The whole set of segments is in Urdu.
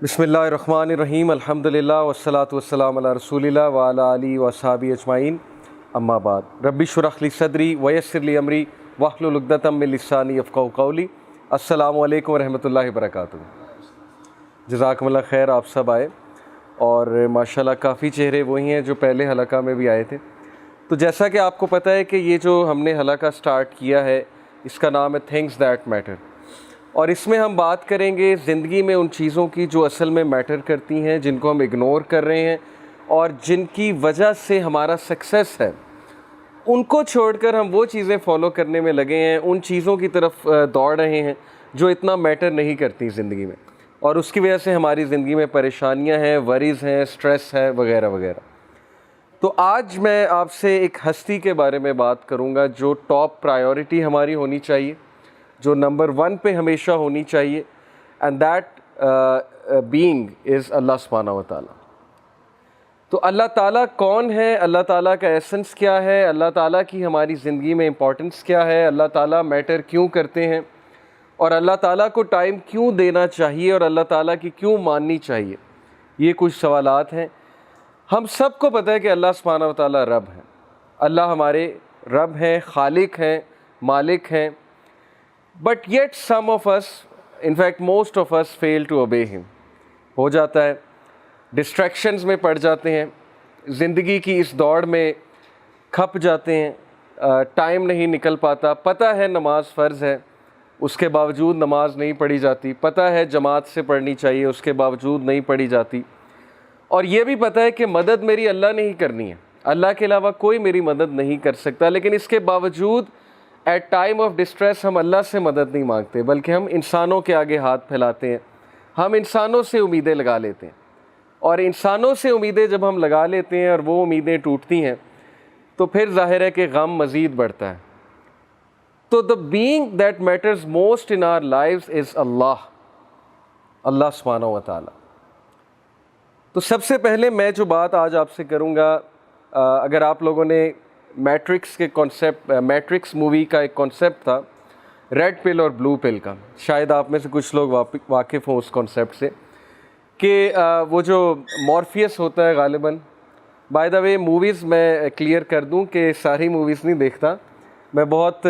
بسم اللہ الرحمن الرحیم الحمدللہ والصلاۃ والسلام علی رسول اللہ وعلی آلہ وصحبہ اجمعین اما بعد رب اشرح لی صدری ویسر لی امری واحلل عقدۃ من لسانی یفقہوا قولی۔ السلام علیکم ورحمۃ اللہ وبرکاتہ۔ جزاکم اللہ خیر، آپ سب آئے اور ماشاءاللہ کافی چہرے وہی ہیں جو پہلے حلقہ میں بھی آئے تھے۔ تو جیسا کہ آپ کو پتہ ہے کہ یہ جو ہم نے حلقہ سٹارٹ کیا ہے اس کا نام ہے تھنگس دیٹ میٹر، اور اس میں ہم بات کریں گے زندگی میں ان چیزوں کی جو اصل میں میٹر کرتی ہیں، جن کو ہم اگنور کر رہے ہیں اور جن کی وجہ سے ہمارا سکسیس ہے۔ ان کو چھوڑ کر ہم وہ چیزیں فالو کرنے میں لگے ہیں، ان چیزوں کی طرف دوڑ رہے ہیں جو اتنا میٹر نہیں کرتی زندگی میں، اور اس کی وجہ سے ہماری زندگی میں پریشانیاں ہیں، وریز ہیں، سٹریس ہے وغیرہ وغیرہ۔ تو آج میں آپ سے ایک ہستی کے بارے میں بات کروں گا جو ٹاپ پرائیورٹی ہماری ہونی چاہیے، جو نمبر 1 پہ ہمیشہ ہونی چاہیے، اینڈ دیٹ بینگ از اللہ سبحانہ و تعالیٰ۔ تو اللہ تعالیٰ کون ہے، اللہ تعالیٰ کا ایسنس کیا ہے، اللہ تعالیٰ کی ہماری زندگی میں امپورٹنس کیا ہے، اللہ تعالیٰ میٹر کیوں کرتے ہیں، اور اللہ تعالیٰ کو ٹائم کیوں دینا چاہیے اور اللہ تعالیٰ کی کیوں ماننی چاہیے، یہ کچھ سوالات ہیں۔ ہم سب کو پتہ ہے کہ اللہ سبحانہ و تعالیٰ رب ہیں، اللہ ہمارے رب ہیں، خالق ہیں، مالک ہیں، but yet some of us, in fact most of us fail to obey ہم۔ ہو جاتا ہے ڈسٹریکشنز میں پڑ جاتے ہیں، زندگی کی اس دوڑ میں کھپ جاتے ہیں، ٹائم نہیں نکل پاتا، پتہ ہے نماز فرض ہے اس کے باوجود نماز نہیں پڑھی جاتی، پتہ ہے جماعت سے پڑھنی چاہیے اس کے باوجود نہیں پڑھی جاتی، اور یہ بھی پتہ ہے کہ مدد میری اللہ نے ہی کرنی ہے، اللہ کے علاوہ کوئی میری مدد نہیں کر سکتا، لیکن اس کے باوجود ایٹ ٹائم آف ڈسٹریس ہم اللہ سے مدد نہیں مانگتے بلکہ ہم انسانوں کے آگے ہاتھ پھیلاتے ہیں، ہم انسانوں سے امیدیں لگا لیتے ہیں، اور انسانوں سے امیدیں جب ہم لگا لیتے ہیں اور وہ امیدیں ٹوٹتی ہیں تو پھر ظاہر ہے کہ غم مزید بڑھتا ہے۔ تو the being that matters most in our lives is اللہ سبحانہ و تعالیٰ۔ تو سب سے پہلے میں جو بات آج آپ سے کروں گا، اگر آپ لوگوں نے میٹرکس مووی کا ایک کانسیپٹ تھا ریڈ پل اور بلو پل کا، شاید آپ میں سے کچھ لوگ واقف ہوں اس کانسیپٹ سے، کہ وہ جو مورفیس ہوتا ہے غالباً، بائی دا وے موویز میں کلیئر کر دوں کہ ساری موویز نہیں دیکھتا، میں بہت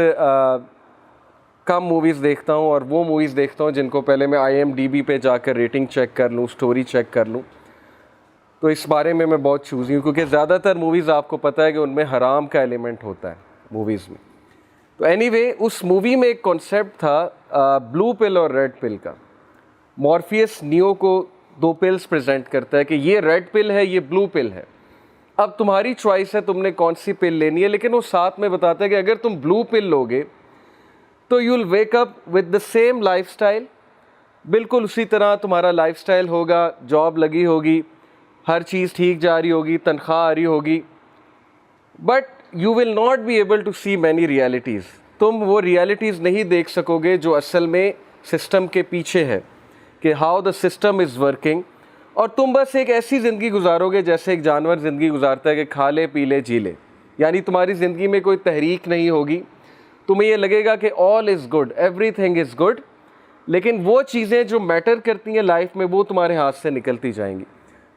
کم موویز دیکھتا ہوں، اور وہ موویز دیکھتا ہوں جن کو پہلے میں IMDb پہ جا کر ریٹنگ چیک کر لوں، سٹوری چیک کر لوں، تو اس بارے میں بہت چوزی ہوں، کیونکہ زیادہ تر موویز آپ کو پتہ ہے کہ ان میں حرام کا ایلیمنٹ ہوتا ہے موویز میں۔ تو اینی وے اس مووی میں ایک کانسیپٹ تھا بلو پل اور ریڈ پل کا۔ مورفیس نیو کو 2 پلز پریزنٹ کرتا ہے کہ یہ ریڈ پل ہے، یہ بلو پل ہے، اب تمہاری چوائس ہے تم نے کون سی پل لینی ہے، لیکن وہ ساتھ میں بتاتا ہے کہ اگر تم بلو پل لوگے تو you will wake up with the same life style, بالکل اسی طرح تمہارا لائف اسٹائل ہوگا، جاب لگی ہوگی، ہر چیز ٹھیک جا رہی ہوگی، تنخواہ آ رہی ہوگی، but you will not be able to see many realities, تم وہ ریالٹیز نہیں دیکھ سکو گے جو اصل میں سسٹم کے پیچھے ہے، کہ how the system is working, اور تم بس ایک ایسی زندگی گزارو گے جیسے ایک جانور زندگی گزارتا ہے کہ کھا لے پی لے جی لے، یعنی تمہاری زندگی میں کوئی تحریک نہیں ہوگی، تمہیں یہ لگے گا کہ all is good, everything is good, لیکن وہ چیزیں جو میٹر کرتی ہیں لائف میں وہ تمہارے ہاتھ سے نکلتی جائیں گی۔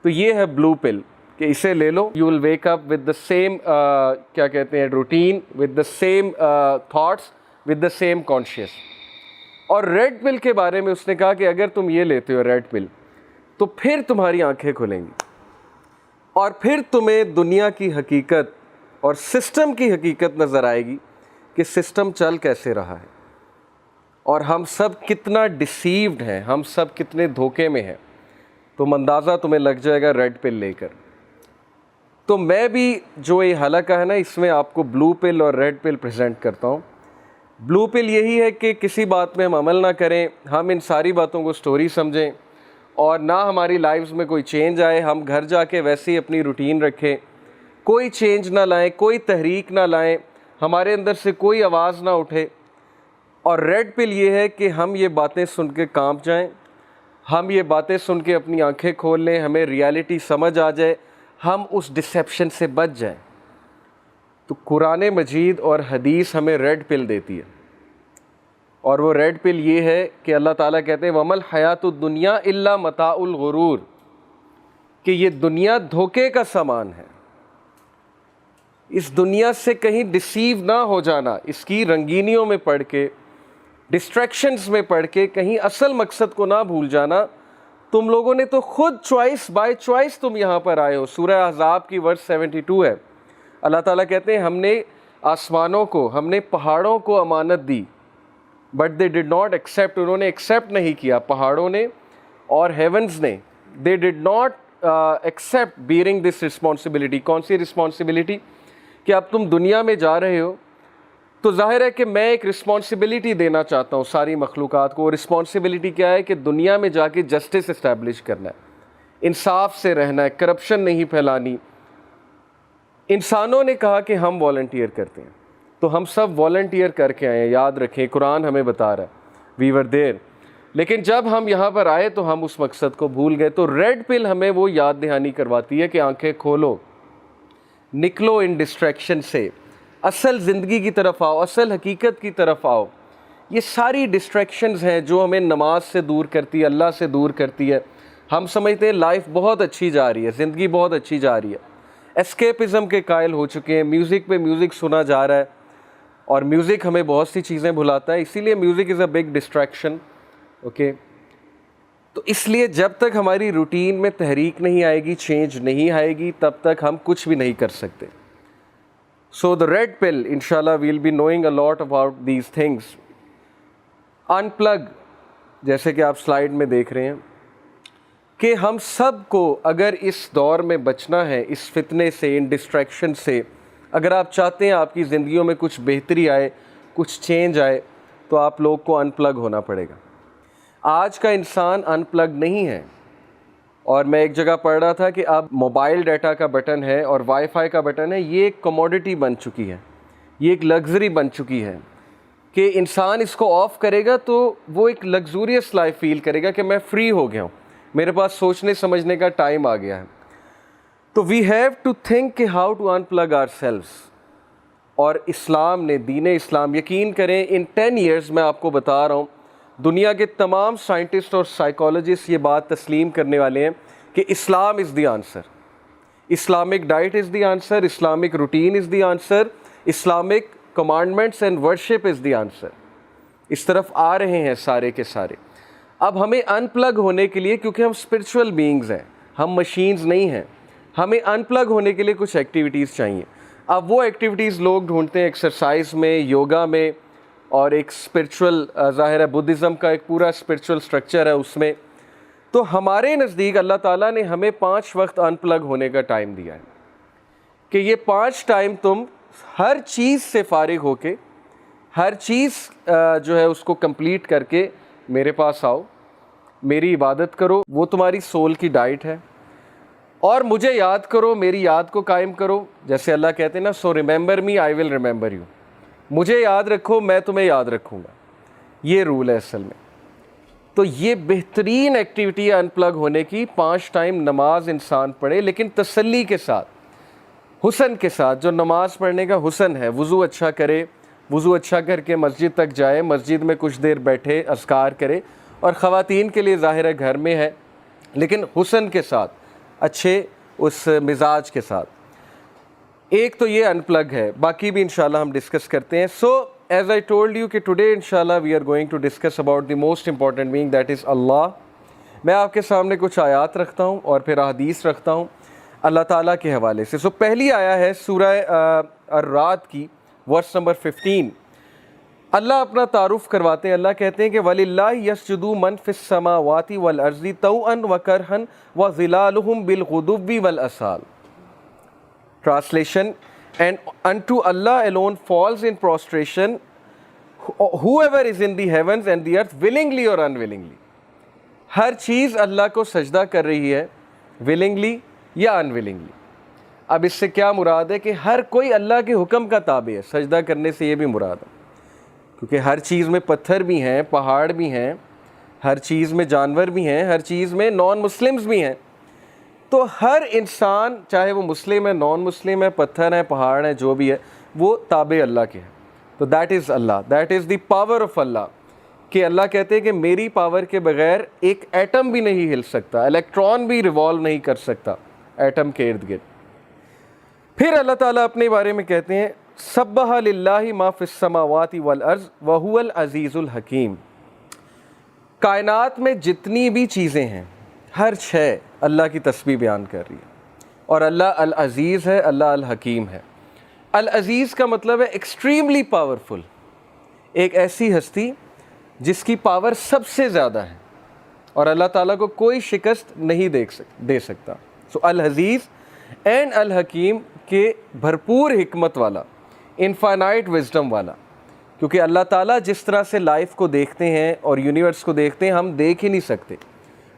تو یہ ہے بلو پل کہ اسے لے لو، you will wake up with the same کیا کہتے ہیں routine, with the same thoughts, with the same conscious. اور ریڈ پل کے بارے میں اس نے کہا کہ اگر تم یہ لیتے ہو ریڈ پل تو پھر تمہاری آنکھیں کھلیں گی، اور پھر تمہیں دنیا کی حقیقت اور سسٹم کی حقیقت نظر آئے گی کہ سسٹم چل کیسے رہا ہے، اور ہم سب کتنا ڈیسیوڈ ہیں، ہم سب کتنے دھوکے میں ہیں، تو اندازہ تمہیں لگ جائے گا ریڈ پل لے کر۔ تو میں بھی جو یہ حلقہ ہے نا اس میں آپ کو بلو پل اور ریڈ پل پریزنٹ کرتا ہوں۔ بلو پل یہی ہے کہ کسی بات میں ہم عمل نہ کریں، ہم ان ساری باتوں کو سٹوری سمجھیں، اور نہ ہماری لائفز میں کوئی چینج آئے، ہم گھر جا کے ویسے ہی اپنی روٹین رکھیں، کوئی چینج نہ لائیں، کوئی تحریک نہ لائیں، ہمارے اندر سے کوئی آواز نہ اٹھے۔ اور ریڈ پل یہ ہے کہ ہم یہ باتیں سن کے کانپ جائیں، ہم یہ باتیں سن کے اپنی آنکھیں کھول لیں، ہمیں ریالٹی سمجھ آ جائے، ہم اس ڈسیپشن سے بچ جائیں۔ تو قرآن مجید اور حدیث ہمیں ریڈ پل دیتی ہے، اور وہ ریڈ پل یہ ہے کہ اللہ تعالیٰ کہتے ہیں وَمَا الْحَيَاةُ الدُّنْيَا إِلَّا مَتَاعُ الْغُرُورِ، کہ یہ دنیا دھوکے کا سامان ہے. اس دنیا سے کہیں ڈسیو نہ ہو جانا، اس کی رنگینیوں میں پڑھ کے، ڈسٹریکشنز میں پڑھ کے کہیں اصل مقصد کو نہ بھول جانا. تم لوگوں نے تو خود چوائس بائی چوائس تم یہاں پر آئے ہو. سورہ احزاب کی ورس 72 ہے. اللہ تعالیٰ کہتے ہیں ہم نے آسمانوں کو، ہم نے پہاڑوں کو امانت دی، but they did not accept, انہوں نے ایکسیپٹ نہیں کیا، پہاڑوں نے اور ہیونز نے. They did not accept bearing this responsibility. کون سی رسپانسبلٹی؟ کہ اب تم دنیا میں جا رہے ہو تو ظاہر ہے کہ میں ایک رسپانسبلٹی دینا چاہتا ہوں ساری مخلوقات کو. رسپانسبلٹی کیا ہے؟ کہ دنیا میں جا کے جسٹس اسٹیبلش کرنا ہے، انصاف سے رہنا ہے، کرپشن نہیں پھیلانی. انسانوں نے کہا کہ ہم والنٹیئر کرتے ہیں، تو ہم سب والنٹیئر کر کے آئے ہیں. یاد رکھیں قرآن ہمیں بتا رہا ہے وی ور دیر. لیکن جب ہم یہاں پر آئے تو ہم اس مقصد کو بھول گئے. تو ریڈ پل ہمیں وہ یاد دہانی کرواتی ہے کہ آنکھیں کھولو، نکلو ان ڈسٹریکشن سے، اصل زندگی کی طرف آؤ، اصل حقیقت کی طرف آؤ. یہ ساری ڈسٹریکشنز ہیں جو ہمیں نماز سے دور کرتی ہے، اللہ سے دور کرتی ہے. ہم سمجھتے ہیں لائف بہت اچھی جا رہی ہے، زندگی بہت اچھی جا رہی ہے، اسکیپزم کے قائل ہو چکے ہیں. میوزک پہ میوزک سنا جا رہا ہے، اور میوزک ہمیں بہت سی چیزیں بھلاتا ہے، اسی لیے music is a big distraction. Okay, تو اس لیے جب تک ہماری روٹین میں تحریک نہیں آئے گی، چینج نہیں آئے گی، تب تک ہم کچھ بھی نہیں کر سکتے. سو دا ریڈ پل انشاءاللہ will be knowing a lot about these things. Unplug, جیسے کہ آپ سلائیڈ میں دیکھ رہے ہیں کہ ہم سب کو اگر اس دور میں بچنا ہے، اس فتنے سے، ان ڈسٹریکشن سے، اگر آپ چاہتے ہیں آپ کی زندگیوں میں کچھ بہتری آئے، کچھ چینج آئے، تو آپ لوگ کو ان پلگ ہونا پڑے گا. آج کا انسان ان پلگ نہیں ہے. اور میں ایک جگہ پڑھ رہا تھا کہ اب موبائل ڈیٹا کا بٹن ہے اور وائی فائی کا بٹن ہے، یہ ایک کموڈٹی بن چکی ہے، یہ ایک لگژری بن چکی ہے کہ انسان اس کو آف کرے گا تو وہ ایک لگزوریس لائف فیل کرے گا کہ میں فری ہو گیا ہوں، میرے پاس سوچنے سمجھنے کا ٹائم آ گیا ہے. تو وی ہیو ٹو تھنک کہ how to unplug our selves. اور اسلام نے، دین اسلام، یقین کریں ان 10 ایئرز میں آپ کو بتا رہا ہوں، دنیا کے تمام سائنٹسٹ اور سائیکالوجسٹ یہ بات تسلیم کرنے والے ہیں کہ Islam is the answer. Islamic diet is the answer, Islamic routine is the answer, Islamic commandments and worship is the answer. اس طرف آ رہے ہیں سارے کے سارے. اب ہمیں ان پلگ ہونے کے لیے، کیونکہ ہم اسپرچول بینگز ہیں، ہم مشینز نہیں ہیں، ہمیں ان پلگ ہونے کے لیے کچھ ایکٹیویٹیز چاہیے. اب وہ ایکٹیویٹیز لوگ ڈھونڈتے ہیں ایکسرسائز میں، یوگا میں، اور ایک اسپرچول، ظاہر ہے بدھزم کا ایک پورا اسپرچول سٹرکچر ہے اس میں. تو ہمارے نزدیک اللہ تعالیٰ نے ہمیں 5 وقت ان پلگ ہونے کا ٹائم دیا ہے کہ یہ 5 ٹائم تم ہر چیز سے فارغ ہو کے، ہر چیز جو ہے اس کو کمپلیٹ کر کے میرے پاس آؤ، میری عبادت کرو، وہ تمہاری سول کی ڈائٹ ہے، اور مجھے یاد کرو، میری یاد کو قائم کرو. جیسے اللہ کہتے ہیں نا، so remember me I will remember you. مجھے یاد رکھو، میں تمہیں یاد رکھوں گا. یہ رول ہے اصل میں. تو یہ بہترین ایکٹیویٹی ہے ان پلگ ہونے کی. 5 ٹائم نماز انسان پڑھے، لیکن تسلی کے ساتھ، حسن کے ساتھ. جو نماز پڑھنے کا حسن ہے، وضو اچھا کرے، وضو اچھا کر کے مسجد تک جائے، مسجد میں کچھ دیر بیٹھے، اذکار کرے. اور خواتین کے لیے ظاہر ہے گھر میں ہے، لیکن حسن کے ساتھ، اچھے اس مزاج کے ساتھ. ایک تو یہ ان پلگ ہے، باقی بھی انشاءاللہ ہم ڈسکس کرتے ہیں. So as I told you کہ ٹوڈے انشاءاللہ we are going to discuss about the most important being, that is Allah. میں آپ کے سامنے کچھ آیات رکھتا ہوں اور پھر احادیث رکھتا ہوں اللہ تعالیٰ کے حوالے سے. سو پہلی آیا ہے سورہ الرعد کی ورس نمبر 15. اللہ اپنا تعارف کرواتے ہیں. اللہ کہتے ہیں کہ وَلِلَّهِ يَسْجُدُ مَن فِي السَّمَاوَاتِ وَالْأَرْضِ طَوْعًا وَكَرْهًا وَظِلَالُهُم بِالْغُدُوِّ وَالْآصَالِ. Translation: and unto Allah alone falls in prostration whoever is in the heavens and the earth, willingly or unwillingly. ہر چیز اللہ کو سجدہ کر رہی ہے، willingly یا unwillingly. اب اس سے کیا مراد ہے کہ ہر کوئی اللہ کے حکم کا تابع ہے. سجدہ کرنے سے یہ بھی مراد ہے، کیونکہ ہر چیز میں پتھر بھی ہیں، پہاڑ بھی ہیں، ہر چیز میں جانور بھی ہیں، ہر چیز میں نان مسلمز بھی ہیں. تو ہر انسان، چاہے وہ مسلم ہے، نان مسلم ہے، پتھر ہے، پہاڑ ہے، جو بھی ہے، وہ تابع اللہ کے ہیں. تو that is Allah, that is the power of Allah. کہ اللہ کہتے ہیں کہ میری پاور کے بغیر ایک ایٹم بھی نہیں ہل سکتا, الیکٹران بھی ریوالو نہیں کر سکتا ایٹم کے ارد گرد. پھر اللہ تعالیٰ اپنے بارے میں کہتے ہیں سبح للہ ما فی السماوات والارض وہو العزیز الحکیم. کائنات میں جتنی بھی چیزیں ہیں ہر شے اللہ کی تسبیح بیان کر رہی ہے, اور اللہ العزیز ہے, اللہ الحکیم ہے. العزیز کا مطلب ہے ایکسٹریملی پاورفل, ایک ایسی ہستی جس کی پاور سب سے زیادہ ہے اور اللہ تعالیٰ کو کوئی شکست نہیں دے سکتا. سو العزیز اینڈ الحکیم کے بھرپور حکمت والا, انفائنائٹ وزڈم والا, کیونکہ اللہ تعالیٰ جس طرح سے لائف کو دیکھتے ہیں اور یونیورس کو دیکھتے ہیں ہم دیکھ ہی نہیں سکتے.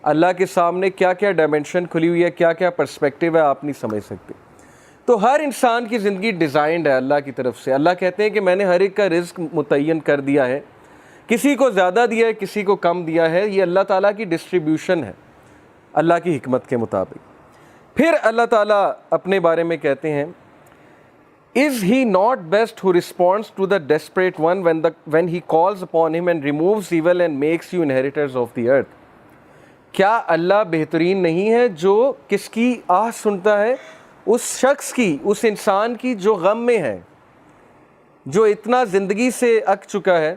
اللہ کے سامنے کیا کیا ڈائمنشن کھلی ہوئی ہے, کیا کیا پرسپیکٹیو ہے, آپ نہیں سمجھ سکتے. تو ہر انسان کی زندگی ڈیزائنڈ ہے اللہ کی طرف سے. اللہ کہتے ہیں کہ میں نے ہر ایک کا رزق متعین کر دیا ہے, کسی کو زیادہ دیا ہے, کسی کو کم دیا ہے. یہ اللہ تعالیٰ کی ڈسٹریبیوشن ہے اللہ کی حکمت کے مطابق. پھر اللہ تعالیٰ اپنے بارے میں کہتے ہیں Is he not best who responds to the desperate one when he calls upon him and removes evil and makes you inheritors of the earth. کیا اللہ بہترین نہیں ہے جو کس کی آہ سنتا ہے, اس شخص کی, اس انسان کی جو غم میں ہے, جو اتنا زندگی سے اک چکا ہے,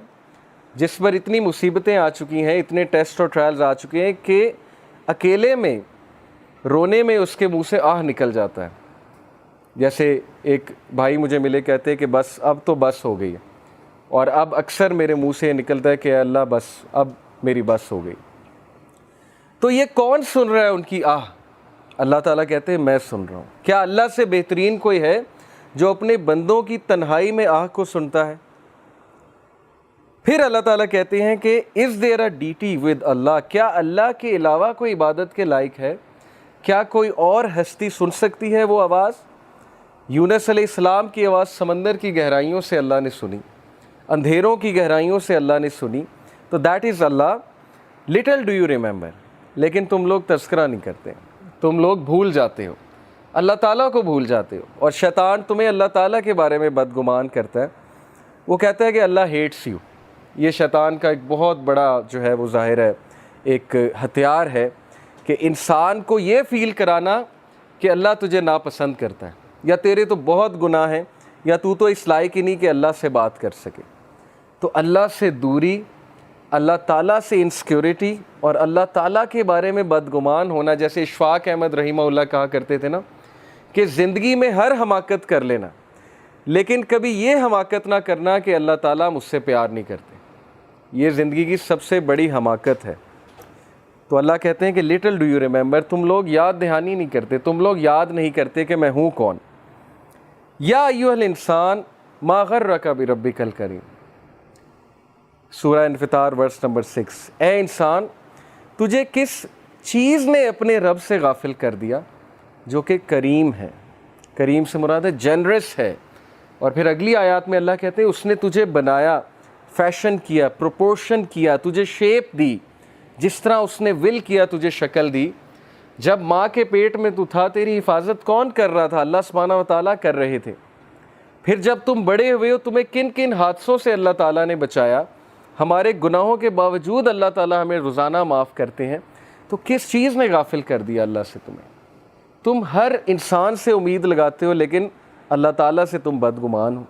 جس پر اتنی مصیبتیں آ چکی ہیں, اتنے ٹیسٹ اور ٹرائلز آ چکے ہیں کہ اکیلے میں رونے میں اس کے منہ سے آہ نکل جاتا ہے. جیسے ایک بھائی مجھے ملے, کہتے ہیں کہ بس اب تو بس ہو گئی ہے, اور اب اکثر میرے منہ سے نکلتا ہے کہ اللہ بس اب میری بس ہو گئی. تو یہ کون سن رہا ہے ان کی آہ؟ اللہ تعالیٰ کہتے ہیں میں سن رہا ہوں. کیا اللہ سے بہترین کوئی ہے جو اپنے بندوں کی تنہائی میں آہ کو سنتا ہے؟ پھر اللہ تعالیٰ کہتے ہیں کہ is there a deity with Allah, کیا اللہ کے علاوہ کوئی عبادت کے لائق ہے؟ کیا کوئی اور ہستی سن سکتی ہے وہ آواز؟ یونس علیہ السلام کی آواز سمندر کی گہرائیوں سے اللہ نے سنی, اندھیروں کی گہرائیوں سے اللہ نے سنی. تو that is Allah. Little do you remember, لیکن تم لوگ تذکرہ نہیں کرتے, تم لوگ بھول جاتے ہو, اللہ تعالیٰ کو بھول جاتے ہو. اور شیطان تمہیں اللہ تعالیٰ کے بارے میں بدگمان کرتا ہے, وہ کہتا ہے کہ اللہ ہیٹس یو. یہ شیطان کا ایک بہت بڑا جو ہے وہ ظاہر ہے ایک ہتھیار ہے کہ انسان کو یہ فیل کرانا کہ اللہ تجھے ناپسند کرتا ہے, یا تیرے تو بہت گناہ ہیں, یا تو اس لائق ہی نہیں کہ اللہ سے بات کر سکے. تو اللہ سے دوری, اللہ تعالیٰ سے انسیکیورٹی اور اللہ تعالیٰ کے بارے میں بدگمان ہونا, جیسے اشفاق احمد رحمہ اللہ کہا کرتے تھے نا کہ زندگی میں ہر حماقت کر لینا, لیکن کبھی یہ حماقت نہ کرنا کہ اللہ تعالیٰ مجھ سے پیار نہیں کرتے. یہ زندگی کی سب سے بڑی حماقت ہے. تو اللہ کہتے ہیں کہ لٹل ڈو یو ریممبر, تم لوگ یاد دہانی نہیں کرتے, تم لوگ یاد نہیں کرتے کہ میں ہوں کون. یا ایھا الانسان ما غرک بربک الکریم, سورہ انفطار ورس نمبر 6. اے انسان تجھے کس چیز نے اپنے رب سے غافل کر دیا جو کہ کریم ہے. کریم سے مراد ہے جنرس ہے. اور پھر اگلی آیات میں اللہ کہتے ہیں اس نے تجھے بنایا, فیشن کیا, پروپورشن کیا, تجھے شیپ دی, جس طرح اس نے ول کیا تجھے شکل دی. جب ماں کے پیٹ میں تو تھا تیری حفاظت کون کر رہا تھا؟ اللہ سبحانہ و تعالیٰ کر رہے تھے. پھر جب تم بڑے ہوئے ہو تمہیں کن کن حادثوں سے اللہ تعالیٰ نے بچایا. ہمارے گناہوں کے باوجود اللہ تعالیٰ ہمیں روزانہ معاف کرتے ہیں. تو کس چیز نے غافل کر دیا اللہ سے تمہیں؟ تم ہر انسان سے امید لگاتے ہو لیکن اللہ تعالیٰ سے تم بدگمان ہو.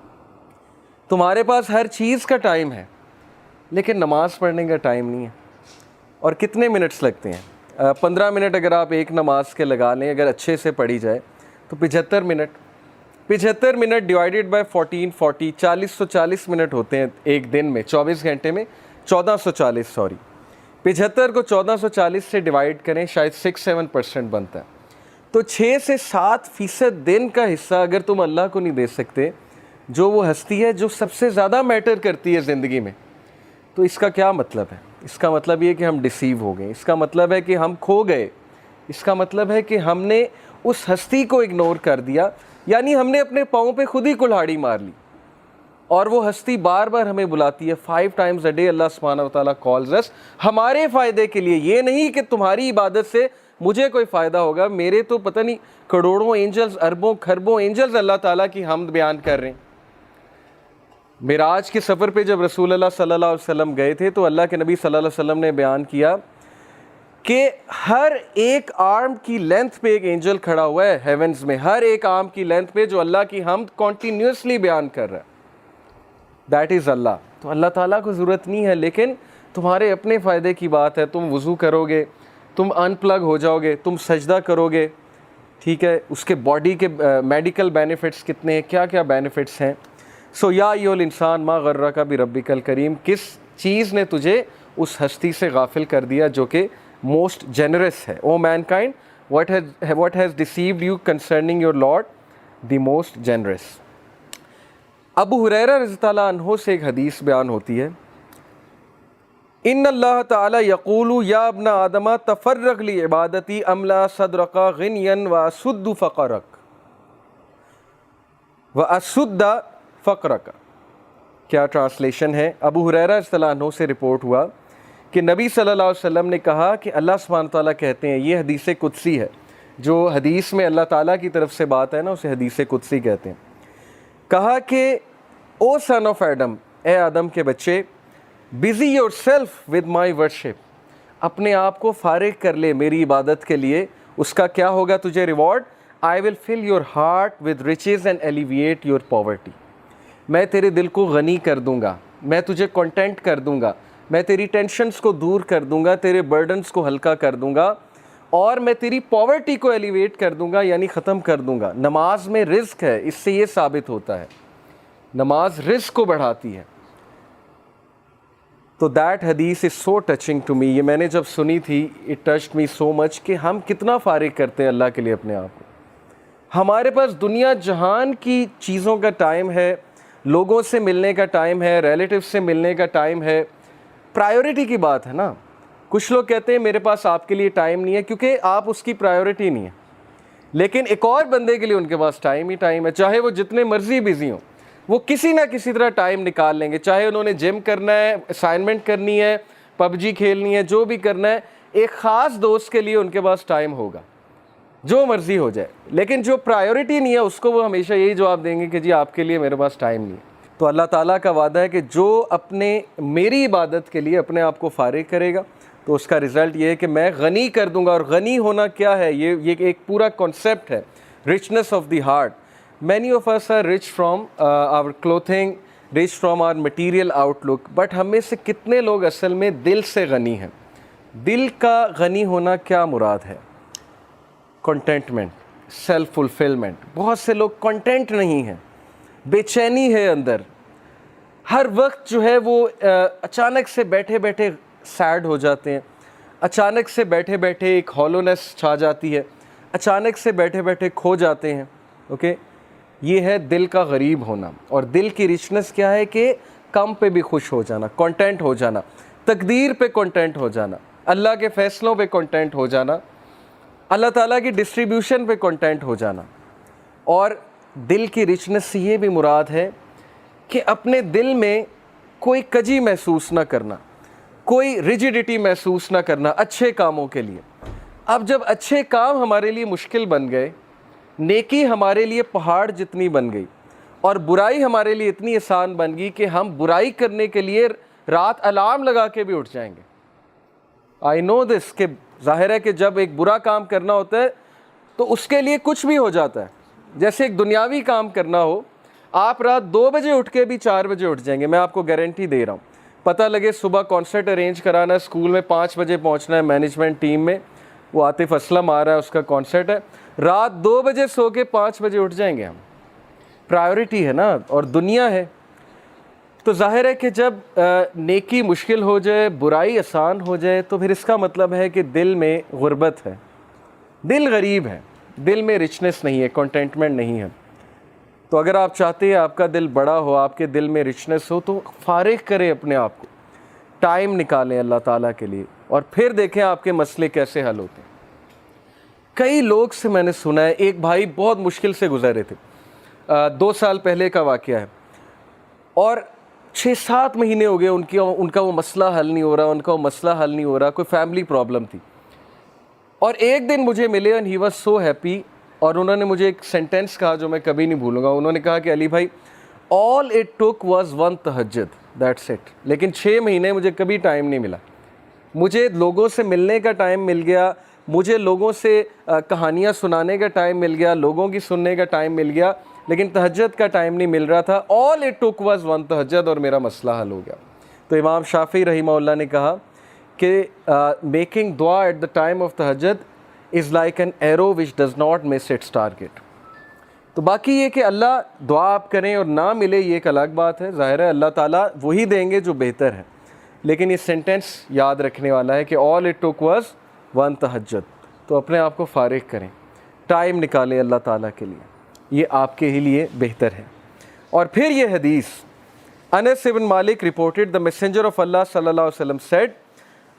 تمہارے پاس ہر چیز کا ٹائم ہے لیکن نماز پڑھنے کا ٹائم نہیں ہے. اور کتنے منٹس لگتے ہیں؟ 15 منٹ اگر آپ ایک نماز کے لگا لیں, اگر اچھے سے پڑھی جائے تو 75 minute. 75 minute divided by 1440, 440 minute ہوتے ہیں ایک دن میں. 24 گھنٹے میں 1440 75 کو 1440 سے ڈیوائیڈ کریں, شاید 6-7% بنتا ہے. تو 6 سے 7% دن کا حصہ اگر تم اللہ کو نہیں دے سکتے, جو وہ ہستی ہے جو سب سے زیادہ میٹر کرتی ہے زندگی میں, تو اس کا کیا مطلب ہے؟ اس کا مطلب یہ کہ ہم ڈیسیو ہو گئے, اس کا مطلب ہے کہ ہم کھو گئے, اس کا مطلب ہے کہ ہم نے اس ہستی کو اگنور کر دیا, یعنی ہم نے اپنے پاؤں پہ خود ہی کلہاڑی مار لی. اور وہ ہستی بار بار ہمیں بلاتی ہے. 5 times a day اللہ سبحانہ و تعالیٰ calls us, ہمارے فائدے کے لیے. یہ نہیں کہ تمہاری عبادت سے مجھے کوئی فائدہ ہوگا, میرے تو پتہ نہیں کروڑوں اینجلز, اربوں کھربوں اینجلز اللہ تعالیٰ کی حمد بیان کر رہے ہیں. معراج کے سفر پہ جب رسول اللہ صلی اللہ علیہ وسلم گئے تھے تو اللہ کے نبی صلی اللہ علیہ وسلم نے بیان کیا کہ ہر ایک آرم کی لینتھ پہ ایک اینجل کھڑا ہوا ہے ہیونز میں، ہر ایک آرم کی لینتھ پہ، جو اللہ کی حمد کنٹینیوسلی بیان کر رہا ہے. دیٹ از اللہ. تو اللہ تعالیٰ کو ضرورت نہیں ہے، لیکن تمہارے اپنے فائدے کی بات ہے. تم وضو کرو گے، تم ان پلگ ہو جاؤ گے، تم سجدہ کرو گے، ٹھیک ہے، اس کے باڈی کے میڈیکل بینیفٹس کتنے ہیں، کیا کیا بینیفٹس ہیں. سو یا ایھا الانسان ما غرک بربک الکریم، کس چیز نے تجھے اس ہستی سے غافل کر دیا جو کہ موسٹ جنرس ہے. او main kind what has deceived you concerning your Lord the most generous. ابو ہریرہ رضی اللہ عنہ سے ایک حدیث بیان ہوتی ہے، ان اللہ تعالی یقول یا ابن آدم تفرغ لعبادتی املا صدرک غنیا واسد فقرک واسد فقرک. کیا ٹرانسلیشن ہے؟ ابو ہریرہ رضی اللہ عنہ سے رپورٹ ہوا کہ نبی صلی اللہ علیہ وسلم نے کہا کہ اللہ سبحانہ تعالیٰ کہتے ہیں، یہ حدیث قدسی ہے، جو حدیث میں اللہ تعالیٰ کی طرف سے بات ہے نا اسے حدیث قدسی کہتے ہیں. کہا کہ او سن آف ایڈم، اے آدم کے بچے، busy your self with my worship, اپنے آپ کو فارغ کر لے میری عبادت کے لیے. اس کا کیا ہوگا تجھے reward? I will fill your heart with riches and elevate your poverty. میں تیرے دل کو غنی کر دوں گا، میں تجھے کنٹینٹ کر دوں گا، میں تیری ٹینشنز کو دور کر دوں گا، تیرے برڈنز کو ہلکا کر دوں گا، اور میں تیری پاورٹی کو ایلیویٹ کر دوں گا، یعنی ختم کر دوں گا. نماز میں رزق ہے، اس سے یہ ثابت ہوتا ہے نماز رزق کو بڑھاتی ہے. تو دیٹ حدیث از سو ٹچنگ ٹو می. یہ میں نے جب سنی تھی اٹ ٹچڈ می سو مچ کہ ہم کتنا فارغ کرتے ہیں اللہ کے لیے اپنے آپ کو. ہمارے پاس دنیا جہان کی چیزوں کا ٹائم ہے، لوگوں سے ملنے کا ٹائم ہے، ریلیٹیو سے ملنے کا ٹائم ہے. پرائیورٹی کی بات ہے نا. کچھ لوگ کہتے ہیں میرے پاس آپ کے لیے ٹائم نہیں ہے کیونکہ آپ اس کی پرائیورٹی نہیں ہے، لیکن ایک اور بندے کے لیے ان کے پاس ٹائم ہی ٹائم ہے. چاہے وہ جتنے مرضی بزی ہوں، وہ کسی نہ کسی طرح ٹائم نکال لیں گے. چاہے انہوں نے جم کرنا ہے، اسائنمنٹ کرنی ہے، پب جی کھیلنی ہے، جو بھی کرنا ہے، ایک خاص دوست کے لیے ان کے پاس ٹائم ہوگا، جو مرضی ہو جائے. لیکن جو پرائیورٹی نہیں ہے اس کو وہ ہمیشہ یہی جواب دیں گے کہ جی آپ کے لیے میرے پاس ٹائم نہیں ہے. تو اللہ تعالیٰ کا وعدہ ہے کہ جو اپنے میری عبادت کے لیے اپنے آپ کو فارغ کرے گا تو اس کا رزلٹ یہ ہے کہ میں غنی کر دوں گا. اور غنی ہونا کیا ہے؟ یہ ایک پورا کانسیپٹ ہے، richness of the heart. Many of us are rich from our clothing, rich from our material outlook, but ہم میں سے کتنے لوگ اصل میں دل سے غنی ہیں؟ دل کا غنی ہونا کیا مراد ہے؟ Contentment, self fulfilment. بہت سے لوگ کنٹینٹ نہیں ہیں، بے چینی ہے اندر. ہر وقت جو ہے وہ اچانک سے بیٹھے بیٹھے سیڈ ہو جاتے ہیں، اچانک سے بیٹھے بیٹھے ایک ہالونیس چھا جاتی ہے، اچانک سے بیٹھے بیٹھے کھو جاتے ہیں. اوکے، یہ ہے دل کا غریب ہونا. اور دل کی رچنس کیا ہے؟ کہ کم پہ بھی خوش ہو جانا، کنٹینٹ ہو جانا، تقدیر پہ کنٹینٹ ہو جانا، اللہ کے فیصلوں پہ کنٹینٹ ہو جانا، اللہ تعالیٰ کی ڈسٹریبیوشن پہ کنٹینٹ ہو جانا. اور دل کی رچنس سے یہ بھی مراد ہے کہ اپنے دل میں کوئی کجی محسوس نہ کرنا، کوئی ریجیڈیٹی محسوس نہ کرنا اچھے کاموں کے لیے. اب جب اچھے کام ہمارے لیے مشکل بن گئے، نیکی ہمارے لیے پہاڑ جتنی بن گئی، اور برائی ہمارے لیے اتنی آسان بن گئی کہ ہم برائی کرنے کے لیے رات الارم لگا کے بھی اٹھ جائیں گے. آئی نو دس کہ ظاہر ہے کہ جب ایک برا کام کرنا ہوتا ہے تو اس کے لیے کچھ بھی ہو جاتا ہے. جیسے ایک دنیاوی کام کرنا ہو، آپ رات 2 بجے اٹھ کے بھی 4 بجے اٹھ جائیں گے، میں آپ کو گارنٹی دے رہا ہوں. پتہ لگے صبح کانسرٹ ارینج کرانا ہے، اسکول میں 5 بجے پہنچنا ہے، مینجمنٹ ٹیم میں وہ عاطف اسلم آ رہا ہے، اس کا کانسرٹ ہے، رات 2 بجے سو کے 5 بجے اٹھ جائیں گے ہم. پرائیورٹی ہے نا، اور دنیا ہے. تو ظاہر ہے کہ جب نیکی مشکل ہو جائے، برائی آسان ہو جائے، تو پھر اس کا مطلب ہے کہ دل میں غربت ہے، دل غریب ہے، دل میں رچنس نہیں ہے، کنٹینٹمنٹ نہیں ہے. تو اگر آپ چاہتے ہیں آپ کا دل بڑا ہو، آپ کے دل میں رچنس ہو، تو فارغ کریں اپنے آپ کو، ٹائم نکالیں اللہ تعالیٰ کے لیے، اور پھر دیکھیں آپ کے مسئلے کیسے حل ہوتے ہیں. کئی لوگ سے میں نے سنا ہے، ایک بھائی بہت مشکل سے گزرے تھے، 2 سال پہلے کا واقعہ ہے، اور 6-7 مہینے ہو گئے ان کا وہ مسئلہ حل نہیں ہو رہا، ان کا وہ مسئلہ حل نہیں ہو رہا، کوئی فیملی پرابلم تھی. اور ایک دن مجھے ملے and he was so happy, اور انہوں نے مجھے ایک سینٹینس کہا جو میں کبھی نہیں بھولوں گا. انہوں نے کہا کہ علی بھائی all it took was one tahajjud, that's it. لیکن 6 مہینے مجھے کبھی ٹائم نہیں ملا. مجھے لوگوں سے ملنے کا ٹائم مل گیا, مجھے لوگوں سے کہانیاں سنانے کا ٹائم مل گیا, لوگوں کی سننے کا ٹائم مل گیا, لیکن تہجد کا ٹائم نہیں مل رہا تھا. all it took was one تہجد, اور میرا مسئلہ حل ہو گیا. تو امام شافعی رحمہ اللہ نے کہا کہ میکنگ دعا ایٹ دا ٹائم آف تہجد is like an arrow which does not miss its target. تو باقی یہ کہ اللہ دعا آپ کریں اور نہ ملے یہ ایک الگ بات ہے, ظاہر ہے اللہ تعالیٰ وہی دیں گے جو بہتر ہے, لیکن یہ سینٹینس یاد رکھنے والا ہے کہ all it took was one تہجد. تو اپنے آپ کو فارغ کریں, ٹائم نکالیں اللہ تعالیٰ کے لیے, یہ آپ کے ہی لیے بہتر ہے. اور پھر یہ حدیث, انس بن مالک reported the messenger of Allah صلی اللہ علیہ وسلم said,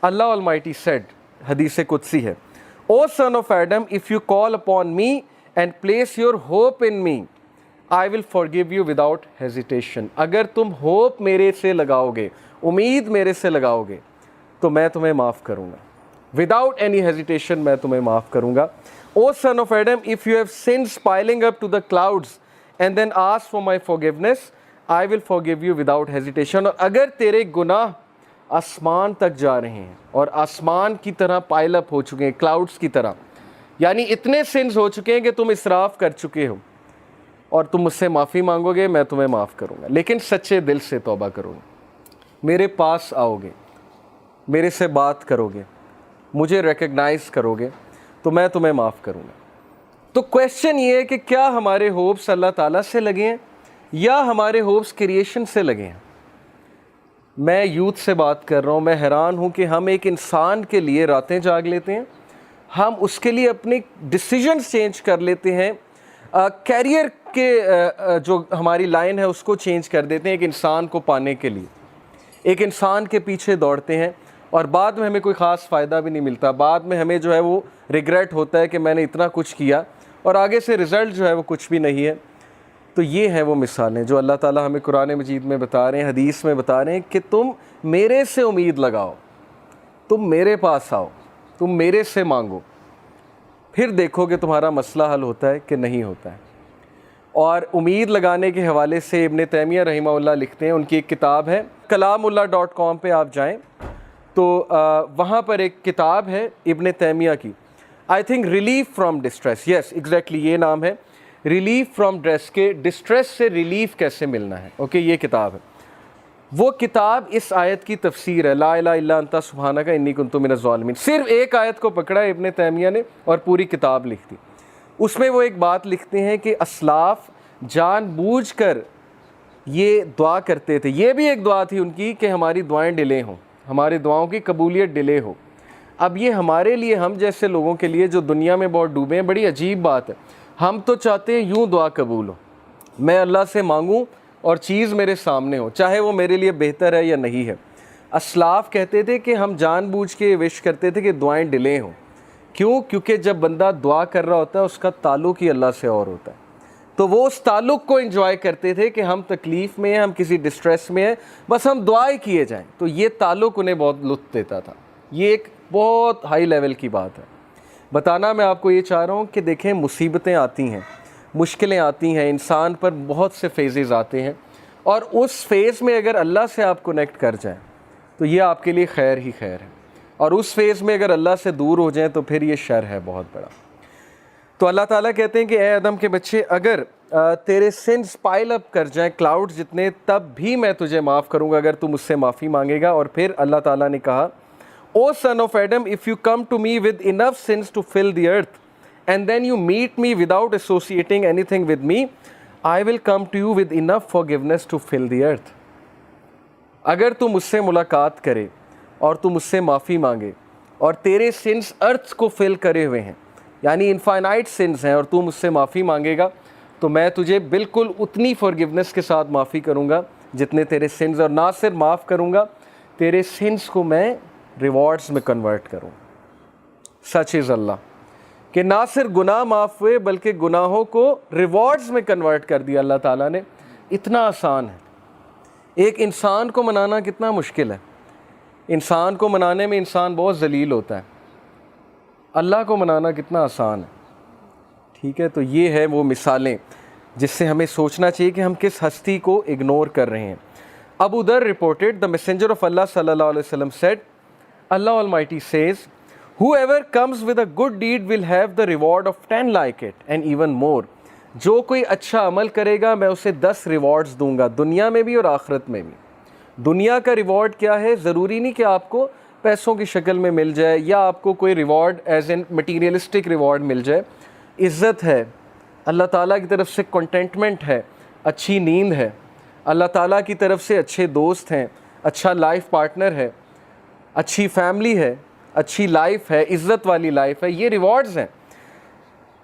Allah Almighty said, حدیث قدسی ہے, O son of Adam, if you call upon me and place your hope in me, I will forgive you without hesitation. اگر تم ہوپ میرے سے لگاؤ گے, امید میرے سے لگاؤ گے, تو میں تمہیں معاف کروں گا. Without any hesitation میں تمہیں معاف کروں گا. O son of Adam, if you have sins piling up to the clouds and then ask for my forgiveness, I will forgive you without hesitation. اور اگر تیرے گناہ آسمان تک جا رہے ہیں اور آسمان کی طرح پائل اپ ہو چکے ہیں, کلاؤڈز کی طرح, یعنی اتنے سنز ہو چکے ہیں کہ تم اسراف کر چکے ہو, اور تم مجھ سے معافی مانگو گے, میں تمہیں معاف کروں گا, لیکن سچے دل سے توبہ کرو گے, میرے پاس آؤ گے, میرے سے بات کرو گے, مجھے ریکگنائز کرو گے, تو میں تمہیں معاف کروں گا. تو کویشچن یہ ہے کہ کیا ہمارے ہوپس اللہ تعالیٰ سے لگے ہیں یا ہمارے ہوپس کریشن سے لگے ہیں؟ میں یوتھ سے بات کر رہا ہوں, میں حیران ہوں کہ ہم ایک انسان کے لیے راتیں جاگ لیتے ہیں, ہم اس کے لیے اپنے ڈیسیجنز چینج کر لیتے ہیں, کیریئر کے جو ہماری لائن ہے اس کو چینج کر دیتے ہیں ایک انسان کو پانے کے لیے, ایک انسان کے پیچھے دوڑتے ہیں, اور بعد میں ہمیں کوئی خاص فائدہ بھی نہیں ملتا. بعد میں ہمیں جو ہے وہ ریگریٹ ہوتا ہے کہ میں نے اتنا کچھ کیا اور آگے سے رزلٹ جو ہے وہ کچھ بھی نہیں ہے. تو یہ ہیں وہ مثالیں جو اللہ تعالیٰ ہمیں قرآن مجید میں بتا رہے ہیں, حدیث میں بتا رہے ہیں کہ تم میرے سے امید لگاؤ, تم میرے پاس آؤ, تم میرے سے مانگو, پھر دیکھو کہ تمہارا مسئلہ حل ہوتا ہے کہ نہیں ہوتا ہے. اور امید لگانے کے حوالے سے ابن تیمیہ رحمہ اللہ لکھتے ہیں, ان کی ایک کتاب ہے kalamullah.com پہ آپ جائیں تو وہاں پر ایک کتاب ہے ابن تیمیہ کی, I think relief from distress, yes exactly یہ نام ہے, ریلیف فرام ڈسٹریس سے ریلیف کیسے ملنا ہے. اوکے, یہ کتاب ہے. وہ کتاب اس آیت کی تفسیر ہے, لا الہ الا انت سبحانک انی کنت من الظالمین. صرف ایک آیت کو پکڑا ہے ابن تیمیہ نے اور پوری کتاب لکھ دی. اس میں وہ ایک بات لکھتے ہیں کہ اسلاف جان بوجھ کر یہ دعا کرتے تھے, یہ بھی ایک دعا تھی ان کی کہ ہماری دعائیں ڈیلے ہوں, ہماری دعاؤں کی قبولیت ڈیلے ہو. اب یہ ہمارے لیے, ہم جیسے لوگوں کے لیے جو دنیا میں بہت ڈوبے ہیں, بڑی عجیب بات ہے. ہم تو چاہتے ہیں یوں دعا قبول ہو, میں اللہ سے مانگوں اور چیز میرے سامنے ہو, چاہے وہ میرے لیے بہتر ہے یا نہیں ہے. اسلاف کہتے تھے کہ ہم جان بوجھ کے وش کرتے تھے کہ دعائیں ڈیلے ہوں. کیوں؟ کیونکہ جب بندہ دعا کر رہا ہوتا ہے اس کا تعلق ہی اللہ سے اور ہوتا ہے, تو وہ اس تعلق کو انجوائے کرتے تھے کہ ہم تکلیف میں ہیں, ہم کسی ڈسٹریس میں ہیں, بس ہم دعائیں کیے جائیں. تو یہ تعلق انہیں بہت لطف دیتا تھا. یہ ایک بہت ہائی لیول کی بات ہے. بتانا میں آپ کو یہ چاہ رہا ہوں کہ دیکھیں, مصیبتیں آتی ہیں, مشکلیں آتی ہیں, انسان پر بہت سے فیزز آتے ہیں, اور اس فیز میں اگر اللہ سے آپ کنیکٹ کر جائیں تو یہ آپ کے لیے خیر ہی خیر ہے, اور اس فیز میں اگر اللہ سے دور ہو جائیں تو پھر یہ شر ہے بہت بڑا. تو اللہ تعالیٰ کہتے ہیں کہ اے آدم کے بچے, اگر تیرے سنس پائل اپ کر جائیں کلاؤڈ جتنے, تب بھی میں تجھے معاف کروں گا اگر تو مجھ سے معافی مانگے گا. اور پھر اللہ تعالیٰ نے کہا, O son of Adam, if you come to me with enough sins to fill the earth, and then you meet me without associating anything with me, I will come to you with enough forgiveness to fill the earth. اگر تو مجھ سے ملاقات کرے اور تو مجھ سے معافی مانگے اور تیرے سنس ارتھ کو فل کرے ہوئے ہیں, یعنی انفائنائٹ سنس ہیں, اور تو مجھ سے معافی مانگے گا تو میں تجھے بالکل اتنی فارگیونیس کے ساتھ معافی کروں گا جتنے تیرے سنس, اور نہ صرف معاف کروں گا, تیرے سنس کو میں ریوارڈز میں کنورٹ کروں. سچ از اللہ کہ نہ صرف گناہ معاف ہوئے بلکہ گناہوں کو ریوارڈز میں کنورٹ کر دیا اللہ تعالیٰ نے. اتنا آسان ہے. ایک انسان کو منانا کتنا مشکل ہے, انسان کو منانے میں انسان بہت ذلیل ہوتا ہے, اللہ کو منانا کتنا آسان ہے. ٹھیک ہے, تو یہ ہے وہ مثالیں. جس سے ہمیں سوچنا چاہیے کہ ہم کس ہستی کو اگنور کر رہے ہیں. ابو ذر reported, the messenger of Allah sallallahu alaihi wasallam said, Allah Almighty says, whoever comes with a good deed will have the reward of 10 like it and even more. جو کوئی اچھا عمل کرے گا میں اسے 10 ریوارڈز دوں گا, دنیا میں بھی اور آخرت میں بھی. دنیا کا ریوارڈ کیا ہے؟ ضروری نہیں کہ آپ کو پیسوں کی شکل میں مل جائے یا آپ کو کوئی reward as an materialistic reward مل جائے. عزت ہے, اللہ تعالیٰ کی طرف سے کنٹینٹمنٹ ہے, اچھی نیند ہے, اللہ تعالیٰ کی طرف سے اچھے دوست ہیں, اچھا لائف پارٹنر ہے, اچھی فیملی ہے, اچھی لائف ہے, عزت والی لائف ہے. یہ ریوارڈز ہیں.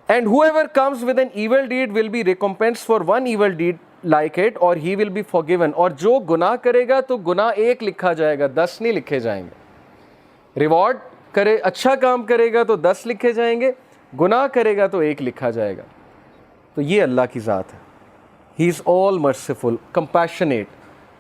And whoever comes with an evil deed will be recompensed for one evil deed like it or he will be forgiven. اور جو گناہ کرے گا تو گناہ 1 لکھا جائے گا, 10 نہیں لکھے جائیں گے. ریوارڈ کرے, اچھا کام کرے گا تو 10 لکھے جائیں گے, گناہ کرے گا تو 1 لکھا جائے گا. تو یہ اللہ کی ذات ہے. He is all merciful, compassionate.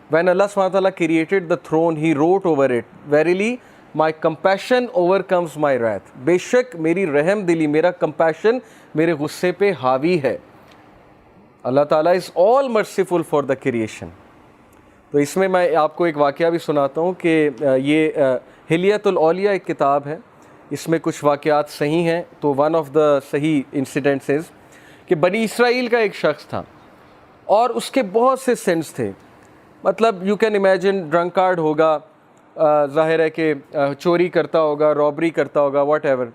When Allah subhanahu wa ta'ala created the throne, He wrote over it, verily my compassion overcomes my wrath. بے شک میری رحم دلی, میرا compassion میرے غصے پہ حاوی ہے. اللہ تعالیٰ is all merciful for the creation. تو اس میں آپ کو ایک واقعہ بھی سناتا ہوں کہ یہ حلیۃ الاولیاء ایک کتاب ہے, اس میں کچھ واقعات صحیح ہیں. تو ون آف دا صحیح انسیڈنٹس از کہ بنی اسرائیل کا ایک شخص تھا اور اس کے بہت سے سنس تھے. مطلب یو کین امیجن, ڈرنکارڈ ہوگا, ظاہر ہے کہ چوری کرتا ہوگا, رابری کرتا ہوگا, واٹ ایور.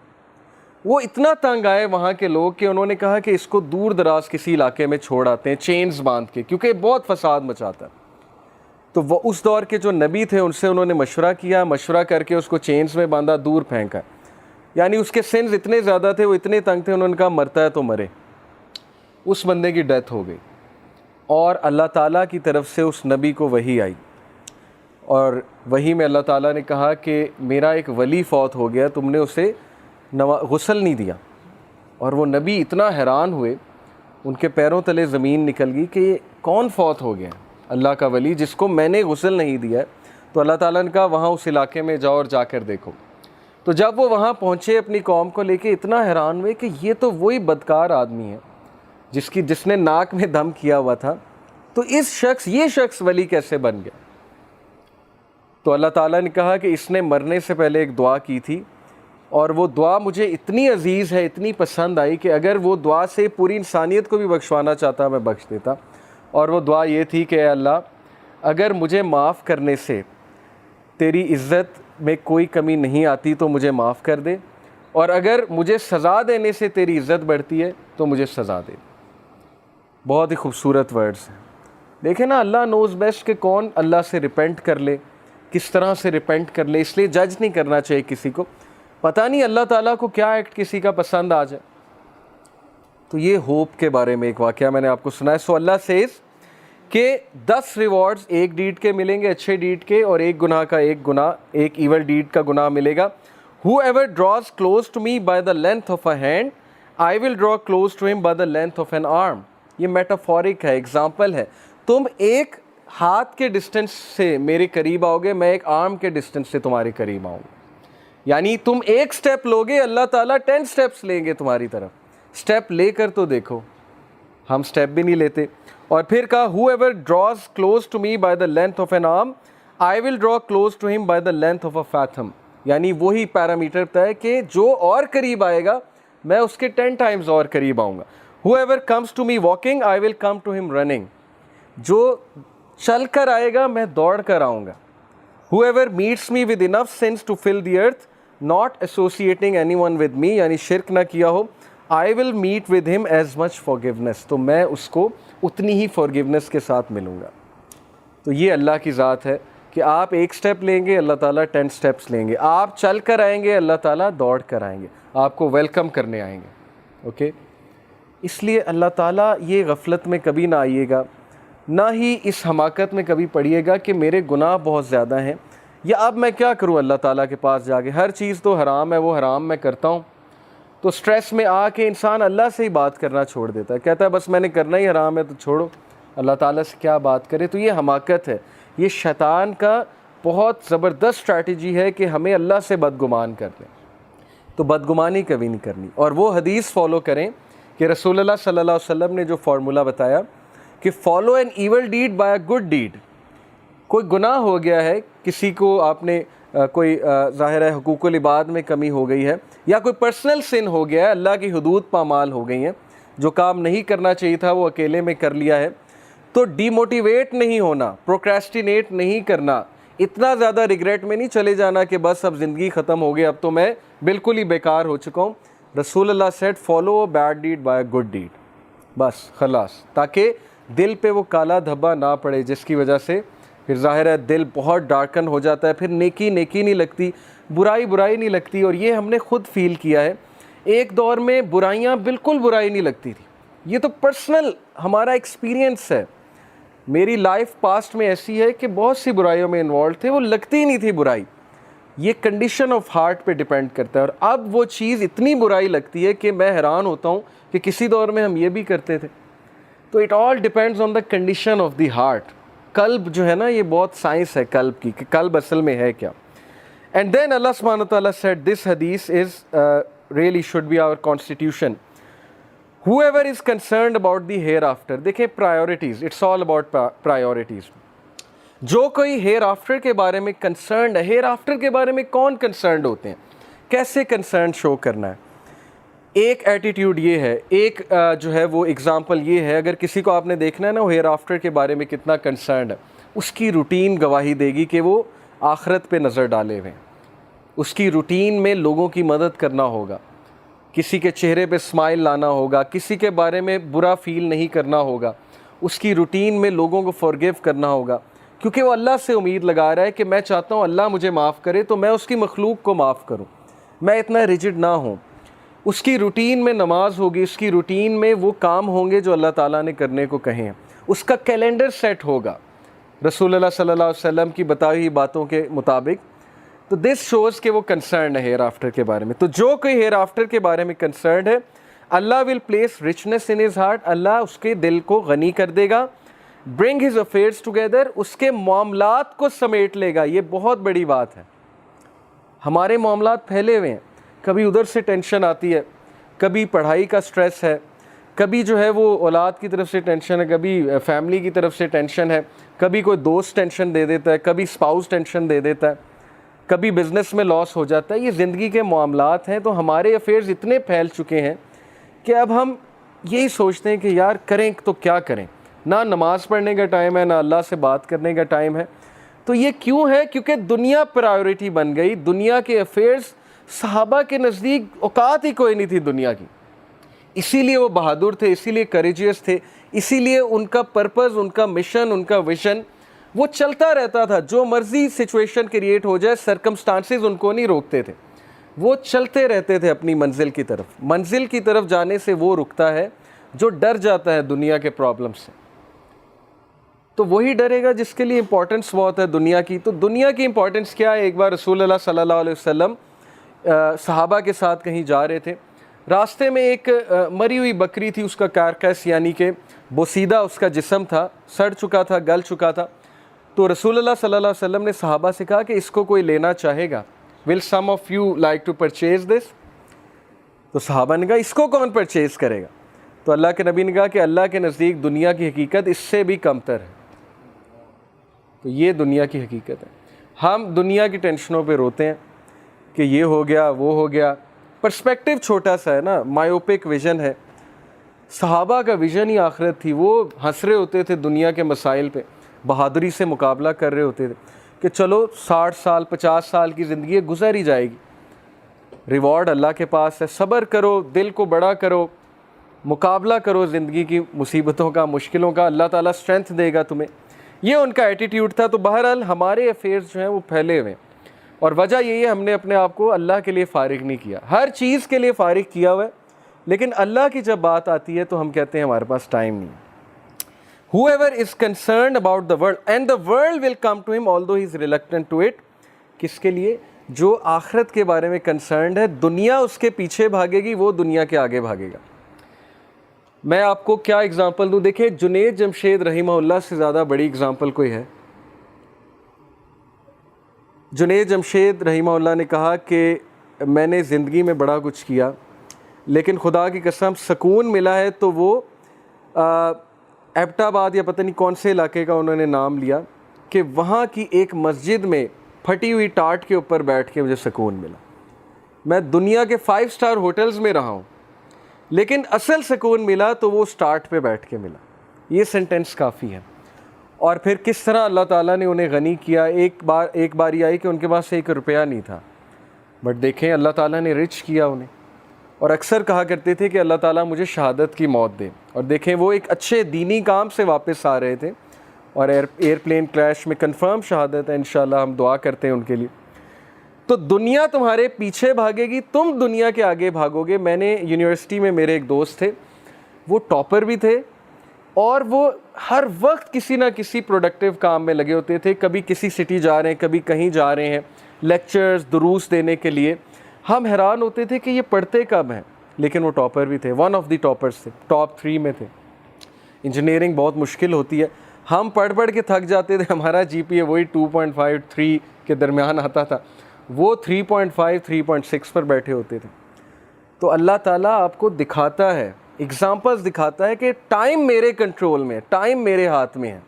وہ اتنا تنگ آئے وہاں کے لوگ کہ انہوں نے کہا کہ اس کو دور دراز کسی علاقے میں چھوڑ آتے ہیں, چینز باندھ کے, کیونکہ بہت فساد مچاتا ہے. تو وہ اس دور کے جو نبی تھے ان سے انہوں نے مشورہ کیا, مشورہ کر کے اس کو چینز میں باندھا, دور پھینکا. یعنی اس کے سنز اتنے زیادہ تھے, وہ اتنے تنگ تھے, انہوں نے کہا مرتا ہے تو مرے. اس بندے کی ڈیتھ ہو گئی اور اللہ تعالیٰ کی طرف سے اس نبی کو وحی آئی, اور وحی میں اللہ تعالیٰ نے کہا کہ میرا ایک ولی فوت ہو گیا, تم نے اسے غسل نہیں دیا. اور وہ نبی اتنا حیران ہوئے, ان کے پیروں تلے زمین نکل گئی کہ یہ کون فوت ہو گیا, اللہ کا ولی جس کو میں نے غسل نہیں دیا ہے. تو اللہ تعالیٰ نے کہا وہاں اس علاقے میں جاؤ اور جا کر دیکھو. تو جب وہ وہاں پہنچے اپنی قوم کو لے کے, اتنا حیران ہوئے کہ یہ تو وہی بدکار آدمی ہے جس نے ناک میں دم کیا ہوا تھا, تو یہ شخص ولی کیسے بن گیا؟ تو اللہ تعالیٰ نے کہا کہ اس نے مرنے سے پہلے ایک دعا کی تھی اور وہ دعا مجھے اتنی عزیز ہے, اتنی پسند آئی کہ اگر وہ دعا سے پوری انسانیت کو بھی بخشوانا چاہتا میں بخش دیتا. اور وہ دعا یہ تھی کہ اے اللہ, اگر مجھے معاف کرنے سے تیری عزت میں کوئی کمی نہیں آتی تو مجھے معاف کر دے, اور اگر مجھے سزا دینے سے تیری عزت بڑھتی ہے تو مجھے سزا دے. بہت ہی خوبصورت ورڈز ہیں. دیکھیں نا, اللہ نوز بیسٹ کہ کون اللہ سے ریپینٹ کر لے, کس طرح سے ریپینٹ کر لے. اس لیے جج نہیں کرنا چاہیے کسی کو, پتہ نہیں اللہ تعالیٰ کو کیا ایکٹ کسی کا پسند آ جائے. تو یہ ہوپ کے بارے میں ایک واقعہ میں نے آپ کو سنایا. سو اللہ سیز کہ 10 ریوارڈز ایک ڈیڈ کے ملیں گے, اچھے ڈیڈ کے, اور ایک گناہ کا ایک ایول ڈیڈ کا گناہ ملے گا. Whoever draws close to me by the length of a hand, I will draw close to him by the length of an arm. یہ میٹافورک ہے, ایگزامپل ہے. تم ایک ہاتھ کے ڈسٹنس سے میرے قریب آؤ گے, میں ایک آرم کے ڈسٹنس سے تمہارے قریب آؤں گا. یعنی تم ایک سٹیپ لوگے, اللہ تعالیٰ 10 سٹیپس لیں گے تمہاری طرف. سٹیپ لے کر تو دیکھو, ہم سٹیپ بھی نہیں لیتے. اور پھر کہا whoever draws close to me by the length of an arm, I will draw close to him by the length of a fathom. یعنی وہی پیرامیٹر طے کہ جو اور قریب آئے گا میں اس کے 10 ٹائمز اور قریب آؤں گا. Whoever comes to me walking, I will come to him running. جو چل کر آئے گا میں دوڑ کر آؤں گا. Whoever meets me with enough sins to fill the earth, not associating anyone with me, یعنی شرک نہ کیا ہو, I will meet with him as much forgiveness. تو میں اس کو اتنی ہی forgiveness کے ساتھ ملوں گا. تو یہ اللہ کی ذات ہے کہ آپ ایک سٹیپ لیں گے, اللہ تعالیٰ 10 سٹیپس لیں گے. آپ چل کر آئیں گے, اللہ تعالیٰ دوڑ کر آئیں گے, آپ کو ویلکم کرنے آئیں گے. اوکے, اس لیے اللہ تعالیٰ یہ غفلت میں کبھی نہ آئیے گا, نہ ہی اس حماقت میں کبھی پڑھیے گا کہ میرے گناہ بہت زیادہ ہیں, یا اب میں کیا کروں اللہ تعالیٰ کے پاس جا کے, ہر چیز تو حرام ہے, وہ حرام میں کرتا ہوں. تو سٹریس میں آ کے انسان اللہ سے ہی بات کرنا چھوڑ دیتا ہے, کہتا ہے بس میں نے کرنا ہی حرام ہے تو چھوڑو, اللہ تعالیٰ سے کیا بات کرے. تو یہ حماقت ہے, یہ شیطان کا بہت زبردست اسٹریٹجی ہے کہ ہمیں اللہ سے بدگمان کر لیں. تو بدگمانی کبھی نہیں کرنی, اور وہ حدیث فالو کریں کہ رسول اللہ صلی اللہ علیہ وسلم نے جو فارمولہ بتایا کہ follow an evil deed by a good deed. کوئی گناہ ہو گیا ہے, کسی کو آپ نے کوئی ظاہر ہے حقوق العباد میں کمی ہو گئی ہے, یا کوئی پرسنل سن ہو گیا ہے, اللہ کی حدود پامال ہو گئی ہیں, جو کام نہیں کرنا چاہیے تھا وہ اکیلے میں کر لیا ہے, تو ڈی موٹیویٹ نہیں ہونا, پروکریسٹینیٹ نہیں کرنا, اتنا زیادہ ریگریٹ میں نہیں چلے جانا کہ بس اب زندگی ختم ہو گئی, اب تو میں بالکل ہی بیکار ہو چکا ہوں. رسول اللہ said follow a bad deed by a good deed, بس خلاص, تاکہ دل پہ وہ کالا دھبا نہ پڑے جس کی وجہ سے پھر ظاہر ہے دل بہت ڈارکن ہو جاتا ہے, پھر نیکی نیکی نہیں لگتی, برائی برائی نہیں لگتی. اور یہ ہم نے خود فیل کیا ہے, ایک دور میں برائیاں بالکل برائی نہیں لگتی تھی. یہ تو پرسنل ہمارا ایکسپیرینس ہے. میری لائف پاسٹ میں ایسی ہے کہ بہت سی برائیوں میں انوالو تھے, وہ لگتی ہی نہیں تھی برائی. یہ کنڈیشن آف ہارٹ پہ ڈیپینڈ کرتا ہے. اور اب وہ چیز اتنی برائی لگتی ہے کہ میں حیران ہوتا ہوں کہ کسی دور میں ہم یہ بھی کرتے تھے. تو it all depends on the condition of the heart. قلب جو ہے نا, یہ بہت سائنس ہے قلب کی, کہ قلب اصل میں ہے کیا. اینڈ دین اللہ سبحانہ وتعالیٰ سیڈ دس حدیث is really should be our constitution. whoever is concerned about the hereafter, دیکھیں priorities, it's all about priorities. جو کوئی ہیئر آفٹر کے بارے میں کنسرنڈ ہے, ہیئر آفٹر کے بارے میں کون کنسرنڈ ہوتے ہیں, کیسے کنسرن شو کرنا ہے. ایک ایٹیٹیوڈ یہ ہے, ایک جو ہے وہ اگزامپل یہ ہے, اگر کسی کو آپ نے دیکھنا ہے نا وہ ہیئر آفٹر کے بارے میں کتنا کنسرنڈ ہے, اس کی روٹین گواہی دے گی کہ وہ آخرت پہ نظر ڈالے ہوئے ہیں. اس کی روٹین میں لوگوں کی مدد کرنا ہوگا, کسی کے چہرے پہ اسمائل لانا ہوگا, کسی کے بارے میں برا فیل نہیں کرنا ہوگا, اس کی روٹین میں لوگوں کو فورگیو کرنا ہوگا, کیونکہ وہ اللہ سے امید لگا رہا ہے کہ میں چاہتا ہوں اللہ مجھے معاف کرے تو میں اس کی مخلوق کو معاف کروں, میں اتنا ریجڈ نہ ہوں. اس کی روٹین میں نماز ہوگی, اس کی روٹین میں وہ کام ہوں گے جو اللہ تعالیٰ نے کرنے کو کہے ہیں, اس کا کیلنڈر سیٹ ہوگا رسول اللہ صلی اللہ علیہ وسلم کی بتائی ہوئی باتوں کے مطابق. تو دس شوز کہ وہ کنسرنڈ ہے ہیئر آفٹر کے بارے میں. تو جو کوئی ہیئر آفٹر کے بارے میں کنسرنڈ ہے, Allah will place richness in his heart, اللہ اس کے دل کو غنی کر دے گا. برنگ ہز افیئرس ٹوگیدر, اس کے معاملات کو سمیٹ لے گا. یہ بہت بڑی بات ہے. ہمارے معاملات پھیلے ہوئے ہیں, کبھی ادھر سے ٹینشن آتی ہے, کبھی پڑھائی کا سٹریس ہے, کبھی جو ہے وہ اولاد کی طرف سے ٹینشن ہے, کبھی فیملی کی طرف سے ٹینشن ہے, کبھی کوئی دوست ٹینشن دے دیتا ہے, کبھی اسپاؤس ٹینشن دے دیتا ہے, کبھی بزنس میں لاس ہو جاتا ہے. یہ زندگی کے معاملات ہیں. تو ہمارے افیئرز اتنے پھیل چکے ہیں کہ اب ہم یہی سوچتے ہیں کہ یار کریں تو کیا کریں, نہ نماز پڑھنے کا ٹائم ہے, نہ اللہ سے بات کرنے کا ٹائم ہے. تو یہ کیوں ہے؟ کیونکہ دنیا پرائیورٹی بن گئی. دنیا کے افیئرز, صحابہ کے نزدیک اوقات ہی کوئی نہیں تھی دنیا کی, اسی لیے وہ بہادر تھے, اسی لیے کریجیس تھے, اسی لیے ان کا پرپز, ان کا مشن, ان کا ویژن وہ چلتا رہتا تھا. جو مرضی سچویشن کریٹ ہو جائے, سرکمسٹانسز ان کو نہیں روکتے تھے, وہ چلتے رہتے تھے اپنی منزل کی طرف. منزل کی طرف جانے سے وہ رکتا ہے جو ڈر جاتا ہے دنیا کے پرابلم سے. تو وہی ڈرے گا جس کے لیے امپورٹنس بہت ہے دنیا کی. تو دنیا کی امپورٹنس کیا ہے؟ ایک بار رسول اللہ صلی اللہ علیہ وسلم صحابہ کے ساتھ کہیں جا رہے تھے, راستے میں ایک مری ہوئی بکری تھی, اس کا کارکس یعنی کہ بوسیدہ اس کا جسم تھا, سڑ چکا تھا, گل چکا تھا. تو رسول اللہ صلی اللہ علیہ وسلم نے صحابہ سے کہا کہ اس کو کوئی لینا چاہے گا, will some of you like to purchase this. تو صحابہ نے کہا اس کو کون پرچیز کرے گا؟ تو اللہ کے نبی نے کہا کہ اللہ کے نزدیک دنیا کی حقیقت اس سے بھی کمتر ہے. تو یہ دنیا کی حقیقت ہے. ہم دنیا کی ٹینشنوں پہ روتے ہیں کہ یہ ہو گیا, وہ ہو گیا. پرسپیکٹیو چھوٹا سا ہے نا, مائیوپک ویژن ہے. صحابہ کا ویژن ہی آخرت تھی. وہ ہنس رہے ہوتے تھے دنیا کے مسائل پہ, بہادری سے مقابلہ کر رہے ہوتے تھے کہ چلو 60 سال 50 سال کی زندگی گزر ہی جائے گی, ریوارڈ اللہ کے پاس ہے, صبر کرو, دل کو بڑا کرو, مقابلہ کرو زندگی کی مصیبتوں کا, مشکلوں کا, اللہ تعالیٰ اسٹرینتھ دے گا تمہیں. یہ ان کا ایٹیٹیوڈ تھا. تو بہرحال ہمارے افیئرز جو ہیں وہ پھیلے ہوئے ہیں, اور وجہ یہی ہے ہم نے اپنے آپ کو اللہ کے لیے فارغ نہیں کیا. ہر چیز کے لیے فارغ کیا ہوا ہے, لیکن اللہ کی جب بات آتی ہے تو ہم کہتے ہیں ہمارے پاس ٹائم نہیں. Whoever is concerned about the world and the world will come to him although he is reluctant to it. کس کے لیے؟ جو آخرت کے بارے میں کنسرنڈ ہے. دنیا اس کے پیچھے بھاگے گی, وہ دنیا کے آگے بھاگے گا. میں آپ کو کیا اگزامپل دوں؟ دیکھیں جنید جمشید رحمہ اللہ سے زیادہ بڑی اگزامپل کوئی ہے؟ جنید جمشید رحمہ اللہ نے کہا کہ میں نے زندگی میں بڑا کچھ کیا, لیکن خدا کی قسم سکون ملا ہے تو وہ ایبٹ آباد یا پتہ نہیں کون سے علاقے کا انہوں نے نام لیا کہ وہاں کی ایک مسجد میں پھٹی ہوئی ٹاٹ کے اوپر بیٹھ کے مجھے سکون ملا. میں دنیا کے 5 اسٹار ہوٹلز میں رہا ہوں لیکن اصل سکون ملا تو وہ اس ٹاٹ پہ بیٹھ کے ملا. یہ سینٹینس کافی ہے. اور پھر کس طرح اللہ تعالیٰ نے انہیں غنی کیا. ایک باری آئی کہ ان کے پاس 1 روپیہ نہیں تھا, بٹ دیکھیں اللہ تعالیٰ نے رچ کیا انہیں. اور اکثر کہا کرتے تھے کہ اللہ تعالیٰ مجھے شہادت کی موت دے. اور دیکھیں وہ ایک اچھے دینی کام سے واپس آ رہے تھے اور ایئرپلین کریش میں کنفرم شہادت ہے, انشاءاللہ ہم دعا کرتے ہیں ان کے لیے. تو دنیا تمہارے پیچھے بھاگے گی, تم دنیا کے آگے بھاگو گے. میں نے یونیورسٹی میں میرے ایک دوست تھے, وہ ٹاپر بھی تھے اور وہ ہر وقت کسی نہ کسی پروڈکٹیو کام میں لگے ہوتے تھے. کبھی کسی سٹی جا رہے ہیں, کبھی کہیں جا رہے ہیں لیکچرز دروس دینے کے لیے. ہم حیران ہوتے تھے کہ یہ پڑھتے کب ہیں, لیکن وہ ٹاپر بھی تھے, ون آف دی ٹاپرز تھے, ٹاپ 3 میں تھے. انجینئرنگ بہت مشکل ہوتی ہے, ہم پڑھ کے تھک جاتے تھے. ہمارا جی پی اے وہی 2.5 3 کے درمیان آتا تھا, وہ 3.5 3.6 پر بیٹھے ہوتے تھے. تو اللہ تعالیٰ آپ کو دکھاتا ہے, ایگزامپلز دکھاتا ہے کہ ٹائم میرے کنٹرول میں, ٹائم میرے ہاتھ میں ہے.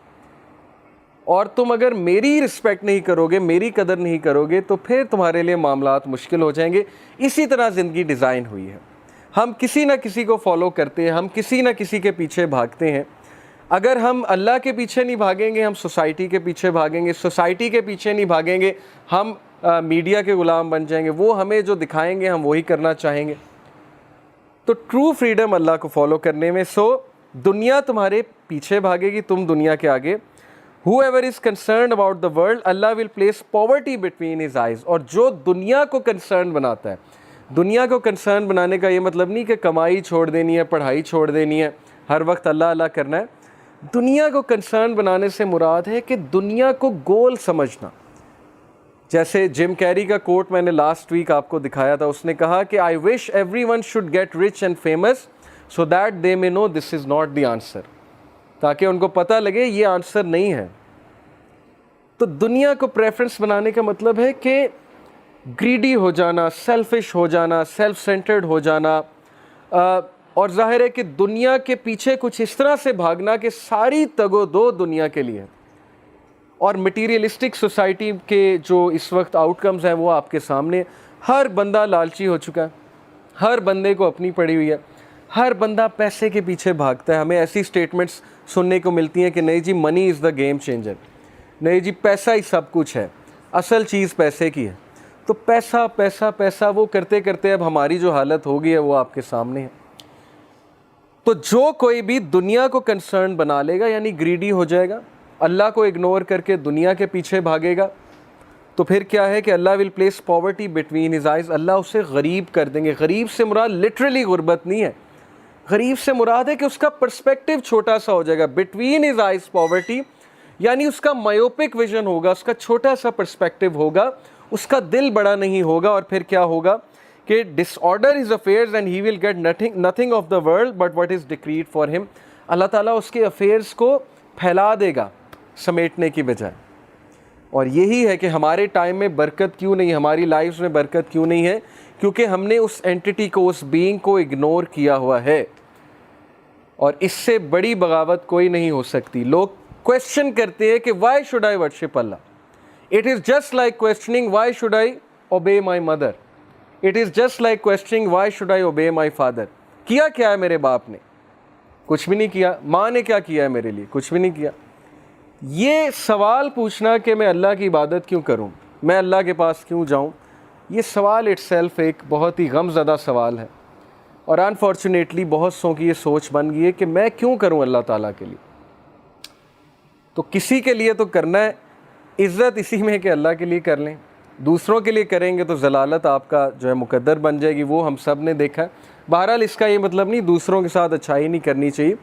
اور تم اگر میری رسپیکٹ نہیں کرو گے, میری قدر نہیں کرو گے, تو پھر تمہارے لیے معاملات مشکل ہو جائیں گے. اسی طرح زندگی ڈیزائن ہوئی ہے. ہم کسی نہ کسی کو فالو کرتے ہیں, ہم کسی نہ کسی کے پیچھے بھاگتے ہیں. اگر ہم اللہ کے پیچھے نہیں بھاگیں گے, ہم سوسائٹی کے پیچھے بھاگیں گے. سوسائٹی کے پیچھے نہیں بھاگیں گے, ہم میڈیا کے غلام بن جائیں گے. وہ ہمیں جو دکھائیں گے ہم وہی کرنا چاہیں گے. تو ٹرو فریڈم اللہ کو فالو کرنے میں. سو دنیا تمہارے پیچھے بھاگے گی, تم دنیا کے آگے. Whoever is concerned about the world, Allah will place poverty between his eyes. اور جو دنیا کو کنسرن بناتا ہے, دنیا کو کنسرن بنانے کا یہ مطلب نہیں کہ کمائی چھوڑ دینی ہے, پڑھائی چھوڑ دینی ہے, ہر وقت اللہ اللہ کرنا ہے. دنیا کو کنسرن بنانے سے مراد ہے کہ دنیا کو گول سمجھنا. جیسے جم کیری کا کوٹ میں نے لاسٹ ویک آپ کو دکھایا تھا, اس نے کہا کہ I wish everyone should get rich and famous so that they may know this is not the answer. تاکہ ان کو پتہ لگے یہ آنسر نہیں ہے. تو دنیا کو پریفرنس بنانے کا مطلب ہے کہ گریڈی ہو جانا, سیلفش ہو جانا, سیلف سینٹرڈ ہو جانا. اور ظاہر ہے کہ دنیا کے پیچھے کچھ اس طرح سے بھاگنا کہ ساری تگ و دو دنیا کے لیے. اور مٹیریلسٹک سوسائٹی کے جو اس وقت آؤٹ کمز ہیں وہ آپ کے سامنے. ہر بندہ لالچی ہو چکا ہے, ہر بندے کو اپنی پڑی ہوئی ہے, ہر بندہ پیسے کے پیچھے بھاگتا ہے. ہمیں ایسی سٹیٹمنٹس سننے کو ملتی ہیں کہ نہیں جی منی از دا گیم چینجر, نہیں جی پیسہ ہی سب کچھ ہے, اصل چیز پیسے کی ہے. تو پیسہ پیسہ پیسہ وہ کرتے کرتے اب ہماری جو حالت ہو گئی ہے وہ آپ کے سامنے ہے. تو جو کوئی بھی دنیا کو کنسرن بنا لے گا یعنی گریڈی ہو جائے گا, اللہ کو اگنور کر کے دنیا کے پیچھے بھاگے گا, تو پھر کیا ہے کہ Allah will place poverty between his eyes. اللہ اسے غریب کر دیں گے. غریب سے مراد لٹرلی غربت نہیں ہے, غریب سے مراد ہے کہ اس کا پرسپیکٹیو چھوٹا سا ہو جائے گا. بٹوین ہز آئیز پاورٹی یعنی اس کا مایوپک ویژن ہوگا, اس کا چھوٹا سا پرسپیکٹیو ہوگا, اس کا دل بڑا نہیں ہوگا. اور پھر کیا ہوگا کہ disorder his affairs and he will get nothing of the world but what is decreed for him. اللہ تعالیٰ اس کے افیئرز کو پھیلا دے گا سمیٹنے کی بجائے. اور یہی ہے کہ ہمارے ٹائم میں برکت کیوں نہیں, ہماری لائفز میں برکت کیوں نہیں ہے, کیونکہ ہم نے اس اینٹی کو, اس بینگ کو اگنور کیا ہوا ہے. اور اس سے بڑی بغاوت کوئی نہیں ہو سکتی. لوگ کویسچن کرتے ہیں کہ why should I worship Allah. It is just like questioning why should I obey my mother. It is just like questioning why should I obey my father. کیا کیا ہے میرے باپ نے؟ کچھ بھی نہیں کیا. ماں نے کیا کیا ہے میرے لیے؟ کچھ بھی نہیں کیا. یہ سوال پوچھنا کہ میں اللہ کی عبادت کیوں کروں, میں اللہ کے پاس کیوں جاؤں, یہ سوال اٹ سیلف ایک بہت ہی غم زدہ سوال ہے. اور انفارچونیٹلی بہت سو کی یہ سوچ بن گئی ہے کہ میں کیوں کروں اللہ تعالیٰ کے لیے. تو کسی کے لیے تو کرنا ہے, عزت اسی میں ہے کہ اللہ کے لیے کر لیں. دوسروں کے لیے کریں گے تو ضلالت آپ کا جو ہے مقدر بن جائے گی, وہ ہم سب نے دیکھا ہے. بہرحال اس کا یہ مطلب نہیں دوسروں کے ساتھ اچھائی نہیں کرنی چاہیے.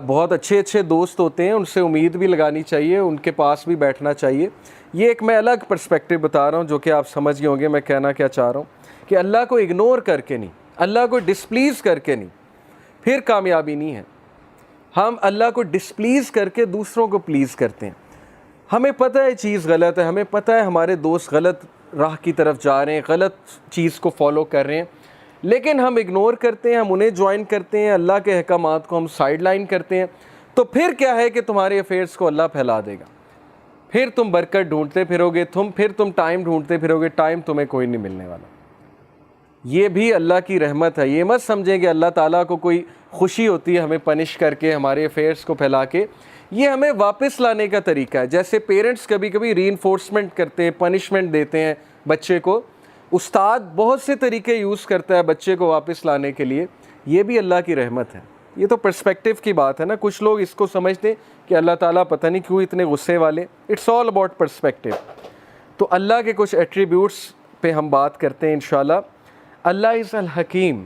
بہت اچھے اچھے دوست ہوتے ہیں, ان سے امید بھی لگانی چاہیے, ان کے پاس بھی بیٹھنا چاہیے. یہ ایک میں الگ پرسپیکٹیو بتا رہا ہوں جو کہ آپ سمجھ گئے ہوں گے میں کہنا کیا چاہ رہا ہوں, کہ اللہ کو اگنور کر کے نہیں, اللہ کو ڈسپلیز کر کے نہیں, پھر کامیابی نہیں ہے. ہم اللہ کو ڈسپلیز کر کے دوسروں کو پلیز کرتے ہیں. ہمیں پتہ ہے چیز غلط ہے, ہمیں پتہ ہے ہمارے دوست غلط راہ کی طرف جا رہے ہیں, غلط چیز کو فالو کر رہے ہیں, لیکن ہم اگنور کرتے ہیں, ہم انہیں جوائن کرتے ہیں, اللہ کے احکامات کو ہم سائڈ لائن کرتے ہیں, تو پھر کیا ہے کہ تمہارے افیئرس کو اللہ پھیلا دے گا, پھر تم برکت ڈھونڈتے پھرو گے, پھر تم ٹائم ڈھونڈتے پھرو گے, ٹائم تمہیں کوئی نہیں ملنے والا. یہ بھی اللہ کی رحمت ہے. یہ مت سمجھیں کہ اللہ تعالیٰ کو کوئی خوشی ہوتی ہے ہمیں پنش کر کے, ہمارے افیئرس کو پھیلا کے. یہ ہمیں واپس لانے کا طریقہ ہے. جیسے پیرنٹس کبھی کبھی ری انفورسمنٹ کرتے ہیں, پنشمنٹ دیتے ہیں بچے کو, استاد بہت سے طریقے یوز کرتا ہے بچے کو واپس لانے کے لیے. یہ بھی اللہ کی رحمت ہے. یہ تو پرسپیکٹیو کی بات ہے نا. کچھ لوگ اس کو سمجھتے ہیں کہ اللہ تعالیٰ پتہ نہیں کیوں اتنے غصے والے. It's all about perspective. تو اللہ کے کچھ ایٹریبیوٹس پہ ہم بات کرتے ہیں انشاءاللہ. اللہ از الحکیم.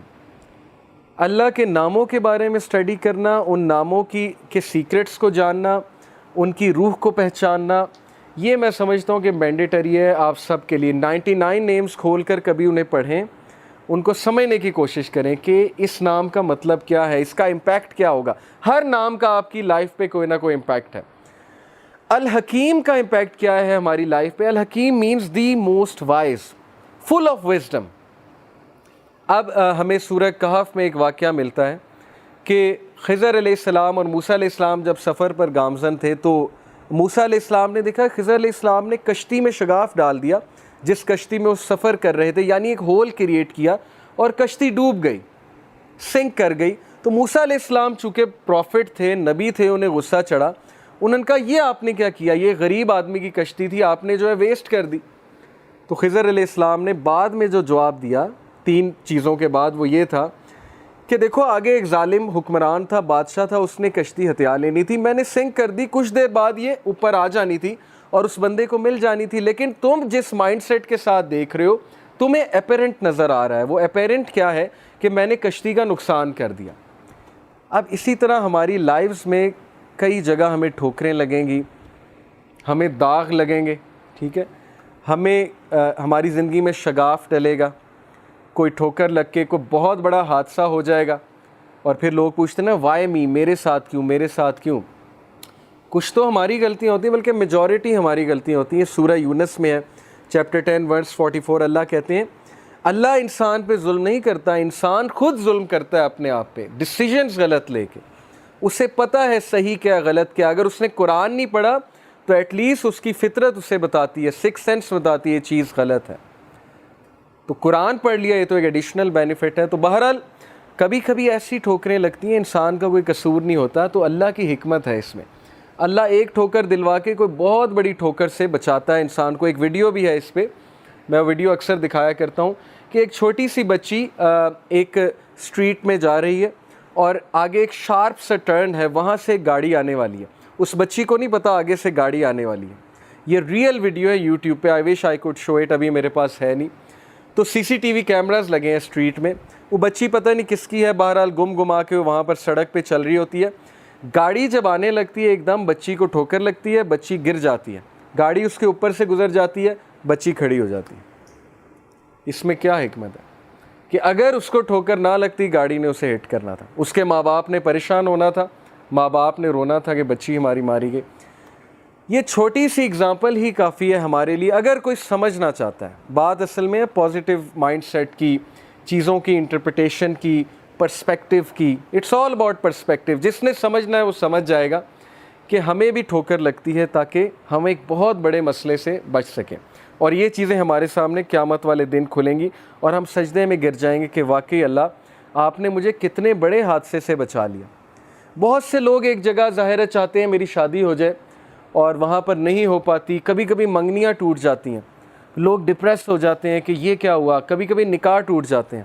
اللہ کے ناموں کے بارے میں اسٹڈی کرنا, ان ناموں کے سیکرٹس کو جاننا, ان کی روح کو پہچاننا, یہ میں سمجھتا ہوں کہ مینڈیٹری ہے آپ سب کے لیے. 99 نیمز کھول کر کبھی انہیں پڑھیں, ان کو سمجھنے کی کوشش کریں کہ اس نام کا مطلب کیا ہے, اس کا امپیکٹ کیا ہوگا. ہر نام کا آپ کی لائف پہ کوئی نہ کوئی امپیکٹ ہے. الحکیم کا امپیکٹ کیا ہے ہماری لائف پہ؟ الحکیم means the most wise, full of wisdom. اب ہمیں سورہ کہف میں ایک واقعہ ملتا ہے کہ خضر علیہ السلام اور موسیٰ علیہ السلام جب سفر پر گامزن تھے تو موسیٰ علیہ السلام نے دیکھا خضر علیہ السلام نے کشتی میں شگاف ڈال دیا, جس کشتی میں وہ سفر کر رہے تھے, یعنی ایک ہول کریٹ کیا اور کشتی ڈوب گئی, سنک کر گئی. تو موسیٰ علیہ السلام چونکہ پروفٹ تھے, نبی تھے, انہیں غصہ چڑھا. انہوں نے کہا یہ آپ نے کیا کیا, یہ غریب آدمی کی کشتی تھی, آپ نے جو ہے ویسٹ کر دی. تو خضر علیہ السلام نے بعد میں جو جواب دیا 3 چیزوں کے بعد, وہ یہ تھا کہ دیکھو آگے ایک ظالم حکمران تھا, بادشاہ تھا, اس نے کشتی ہتھیا لینی تھی, میں نے سنک کر دی, کچھ دیر بعد یہ اوپر آ جانی تھی اور اس بندے کو مل جانی تھی. لیکن تم جس مائنڈ سیٹ کے ساتھ دیکھ رہے ہو, تمہیں اپیرنٹ نظر آ رہا ہے. وہ اپیرنٹ کیا ہے کہ میں نے کشتی کا نقصان کر دیا. اب اسی طرح ہماری لائفز میں کئی جگہ ہمیں ٹھوکریں لگیں گی, ہمیں داغ لگیں گے, ٹھیک ہے, ہمیں ہماری زندگی میں شگاف ڈلے گا, کوئی ٹھوکر لگ کے کوئی بہت بڑا حادثہ ہو جائے گا, اور پھر لوگ پوچھتے ہیں نا وائی می, میرے ساتھ کیوں, میرے ساتھ کیوں. کچھ تو ہماری غلطیاں ہوتی ہیں, بلکہ میجورٹی ہماری غلطیاں ہوتی ہیں. سورہ یونس میں ہے چیپٹر 10 ورس 44, اللہ کہتے ہیں اللہ انسان پہ ظلم نہیں کرتا, انسان خود ظلم کرتا ہے اپنے آپ پہ, ڈیسیجنز غلط لے کے. اسے پتہ ہے صحیح کیا غلط کیا. اگر اس نے قرآن نہیں پڑھا تو ایٹ لیسٹ اس کی فطرت اسے بتاتی ہے, 6 سینس بتاتی ہے یہ چیز غلط ہے. تو قرآن پڑھ لیا, یہ تو ایک ایڈیشنل بینیفٹ ہے. تو بہرحال کبھی کبھی ایسی ٹھوکریں لگتی ہیں, انسان کا کوئی قصور نہیں ہوتا, تو اللہ کی حکمت ہے اس میں. اللہ ایک ٹھوکر دلوا کے کوئی بہت بڑی ٹھوکر سے بچاتا ہے انسان کو. ایک ویڈیو بھی ہے اس پہ, میں ویڈیو اکثر دکھایا کرتا ہوں کہ ایک چھوٹی سی بچی ایک اسٹریٹ میں جا رہی ہے اور آگے ایک شارپ سا ٹرن ہے, وہاں سے ایک گاڑی آنے والی ہے. اس بچی کو نہیں پتا آگے سے گاڑی آنے والی ہے. یہ ریئل ویڈیو ہے یوٹیوب پہ, آئی وش آئی کوڈ شو اٹ, ابھی میرے پاس ہے نہیں. تو CCTV کیمراز لگے ہیں اسٹریٹ میں. وہ بچی پتہ نہیں کس کی ہے, بہرحال گما کے وہاں پر سڑک پہ چل رہی ہوتی ہے. گاڑی جب آنے لگتی ہے ایک دم بچی کو ٹھوکر لگتی ہے, بچی گر جاتی ہے, گاڑی اس کے اوپر سے گزر جاتی ہے, بچی کھڑی ہو جاتی ہے. اس میں کیا حکمت ہے کہ اگر اس کو ٹھوکر نہ لگتی گاڑی نے اسے ہٹ کرنا تھا, اس کے ماں باپ نے پریشان ہونا تھا, ماں باپ نے رونا تھا کہ بچی ہماری ماری گئی. یہ چھوٹی سی اگزامپل ہی کافی ہے ہمارے لیے اگر کوئی سمجھنا چاہتا ہے. بات اصل میں پازیٹیو مائنڈ سیٹ کی, چیزوں کی انٹرپریٹیشن کی, پرسپیکٹیو کی. It's all about perspective. جس نے سمجھنا ہے وہ سمجھ جائے گا کہ ہمیں بھی ٹھوکر لگتی ہے تاکہ ہم ایک بہت بڑے مسئلے سے بچ سکیں, اور یہ چیزیں ہمارے سامنے قیامت والے دن کھلیں گی اور ہم سجدے میں گر جائیں گے کہ واقعی اللہ آپ نے مجھے کتنے بڑے حادثے سے بچا لیا. بہت سے لوگ ایک جگہ ظاہرہ چاہتے ہیں میری شادی ہو جائے اور وہاں پر نہیں ہو پاتی, کبھی کبھی منگنیاں ٹوٹ جاتی ہیں, لوگ ڈپریس ہو جاتے ہیں کہ یہ کیا ہوا, کبھی کبھی نکاح ٹوٹ جاتے ہیں.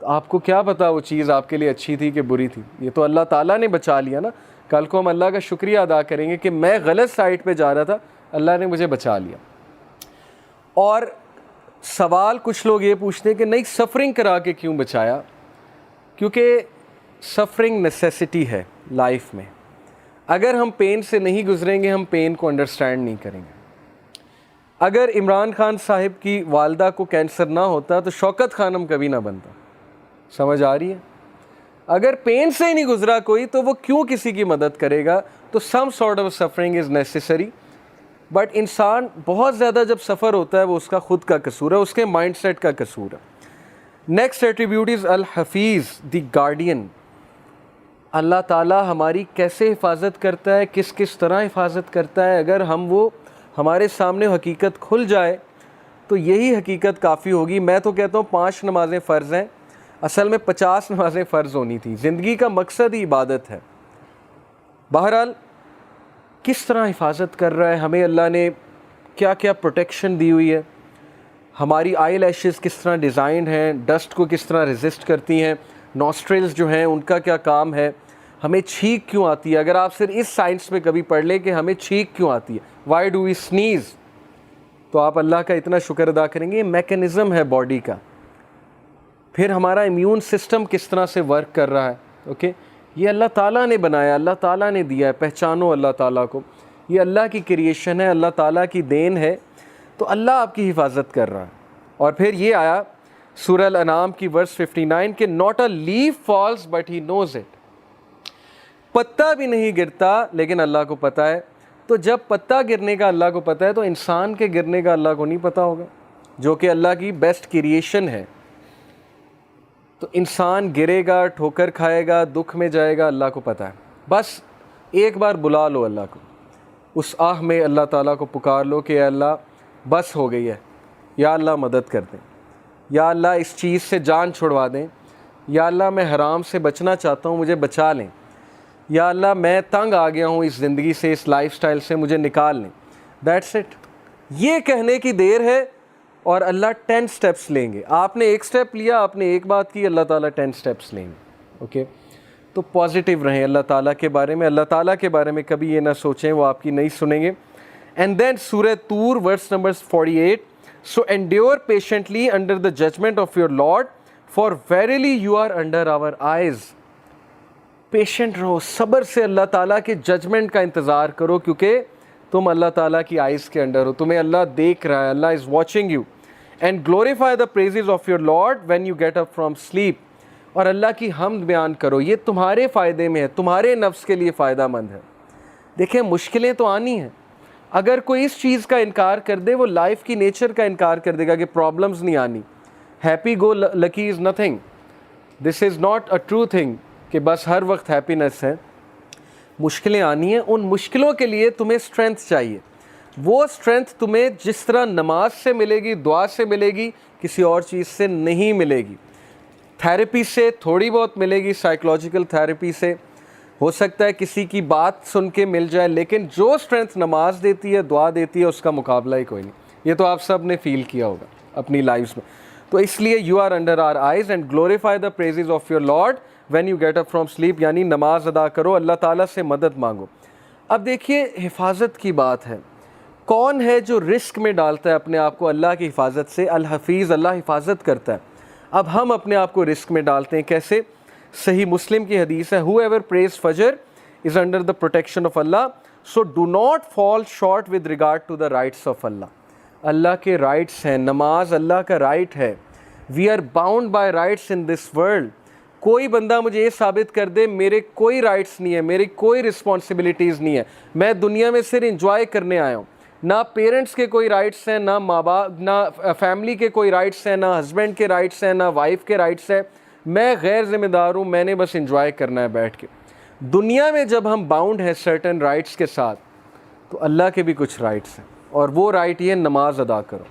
آپ کو کیا پتا وہ چیز آپ کے لیے اچھی تھی کہ بری تھی, یہ تو اللہ تعالیٰ نے بچا لیا نا. کل کو ہم اللہ کا شکریہ ادا کریں گے کہ میں غلط سائٹ پہ جا رہا تھا, اللہ نے مجھے بچا لیا. اور سوال کچھ لوگ یہ پوچھتے ہیں کہ نہیں سفرنگ کرا کے کیوں بچایا, کیونکہ سفرنگ نیسیسٹی ہے لائف میں. اگر ہم پین سے نہیں گزریں گے ہم پین کو انڈرسٹینڈ نہیں کریں گے. اگر عمران خان صاحب کی والدہ کو کینسر نہ ہوتا تو شوکت خانم کبھی نہ بنتا. سمجھ آ رہی ہے؟ اگر پین سے ہی نہیں گزرا کوئی تو وہ کیوں کسی کی مدد کرے گا. تو some sort of suffering is necessary. But انسان بہت زیادہ جب سفر ہوتا ہے وہ اس کا خود کا قصور ہے, اس کے مائنڈ سیٹ کا قصور ہے. نیکسٹ ایٹریبیوٹ از الحفیظ، دی گارڈین. اللہ تعالیٰ ہماری کیسے حفاظت کرتا ہے، کس کس طرح حفاظت کرتا ہے. اگر وہ ہمارے سامنے حقیقت کھل جائے تو یہی حقیقت کافی ہوگی. میں تو کہتا ہوں 5 نمازیں فرض ہیں، اصل میں 50 نمازیں فرض ہونی تھیں. زندگی کا مقصد ہی عبادت ہے. بہرحال کس طرح حفاظت کر رہا ہے ہمیں اللہ نے، کیا کیا پروٹیکشن دی ہوئی ہے. ہماری آئی لیشز کس طرح ڈیزائنڈ ہیں، ڈسٹ کو کس طرح ریزسٹ کرتی ہیں. نوسٹرلز جو ہیں ان کا کیا کام ہے. ہمیں چھینک کیوں آتی ہے. اگر آپ صرف اس سائنس میں کبھی پڑھ لیں کہ ہمیں چھینک کیوں آتی ہے، وائی ڈو وی سنیز، تو آپ اللہ کا اتنا شکر ادا کریں گے. یہ میکینزم ہے باڈی کا. پھر ہمارا امیون سسٹم کس طرح سے ورک کر رہا ہے. اوکے، یہ اللہ تعالیٰ نے بنایا، اللہ تعالیٰ نے دیا ہے. پہچانو اللہ تعالیٰ کو، یہ اللہ کی کریشن ہے، اللہ تعالیٰ کی دین ہے. تو اللہ آپ کی حفاظت کر رہا ہے. اور پھر یہ آیا سورہ الانعام کی ورس 59 کہ not a leaf falls but he knows it. پتا بھی نہیں گرتا لیکن اللہ کو پتہ ہے. تو جب پتا گرنے کا اللہ کو پتہ ہے تو انسان کے گرنے کا اللہ کو نہیں پتہ ہوگا، جو کہ اللہ کی بیسٹ کریشن ہے. تو انسان گرے گا، ٹھوکر کھائے گا، دکھ میں جائے گا، اللہ کو پتہ ہے. بس ایک بار بلا لو اللہ کو، اس آہ میں اللہ تعالیٰ کو پکار لو کہ اے اللہ بس ہو گئی ہے، یا اللہ مدد کر دیں، یا اللہ اس چیز سے جان چھڑوا دیں، یا اللہ میں حرام سے بچنا چاہتا ہوں، مجھے بچا لیں، یا اللہ میں تنگ آ گیا ہوں اس زندگی سے، اس لائف سٹائل سے، مجھے نکال لیں. That's it. یہ کہنے کی دیر ہے اور اللہ 10 سٹیپس لیں گے. آپ نے ایک سٹیپ لیا، آپ نے ایک بات کی، اللہ تعالیٰ 10 سٹیپس لیں گے. اوکے، تو پازیٹیو رہیں اللہ تعالیٰ کے بارے میں. اللہ تعالیٰ کے بارے میں کبھی یہ نہ سوچیں وہ آپ کی نہیں سنیں گے. اینڈ دین سورہ طور verse number 48. So endure patiently under the judgment of your Lord, for verily you are under our eyes. Patient رہو، صبر سے اللہ تعالیٰ کے ججمنٹ کا انتظار کرو، کیونکہ تم اللہ تعالیٰ کی آئیز کے انڈر ہو، تمہیں اللہ دیکھ رہا ہے. Allah is watching you. And glorify the praises of your lord when you get up from sleep. اور اللہ کی حمد بیان کرو، یہ تمہارے فائدے میں ہے، تمہارے نفس کے لیے فائدہ مند ہے. دیکھیں مشکلیں تو آنی ہیں. اگر کوئی اس چیز کا انکار کر دے، وہ لائف کی نیچر کا انکار کر دے گا کہ پرابلمز نہیں آنی. Happy go lucky is nothing. This is not a true thing کہ بس ہر وقت ہیپینس ہے. مشکلیں آنی ہیں. ان مشکلوں کے لیے تمہیں اسٹرینتھ چاہیے. وہ اسٹرینتھ تمہیں جس طرح نماز سے ملے گی، دعا سے ملے گی، کسی اور چیز سے نہیں ملے گی. تھیراپی سے تھوڑی بہت ملے گی، سائیکولوجیکل تھیراپی سے ہو سکتا ہے کسی کی بات سن کے مل جائے، لیکن جو اسٹرینتھ نماز دیتی ہے، دعا دیتی ہے، اس کا مقابلہ ہی کوئی نہیں. یہ تو آپ سب نے فیل کیا ہوگا اپنی لائفز میں. تو اس لیے you are under our eyes and glorify the praises of your lord when you get up from sleep. یعنی نماز ادا کرو، اللہ تعالیٰ سے مدد مانگو. اب دیکھیے حفاظت کی بات ہے. کون ہے جو رسک میں ڈالتا ہے اپنے آپ کو اللہ کی حفاظت سے؟ الحفیظ، اللہ حفاظت کرتا ہے. اب ہم اپنے آپ کو رسک میں ڈالتے ہیں کیسے؟ صحیح مسلم کی حدیث ہے whoever prays فجر is under the protection of Allah, so do not fall short with regard to the rights of Allah. اللہ کے رائٹس ہیں، نماز اللہ کا رائٹ ہے. we are bound by rights in this world. کوئی بندہ مجھے یہ ثابت کر دے میرے کوئی رائٹس نہیں ہے، میری کوئی رسپانسبلٹیز نہیں ہے، میں دنیا میں صرف انجوائے کرنے آیا ہوں. نہ پیرنٹس کے کوئی رائٹس ہیں، نہ ماں باپ، نہ فیملی کے کوئی رائٹس ہیں، نہ ہسبینڈ کے رائٹس ہیں، نہ وائف کے رائٹس ہیں. میں غیر ذمہ دار ہوں، میں نے بس انجوائے کرنا ہے بیٹھ کے. دنیا میں جب ہم باؤنڈ ہیں سرٹن رائٹس کے ساتھ، تو اللہ کے بھی کچھ رائٹس ہیں، اور وہ رائٹ یہ نماز ادا کرو.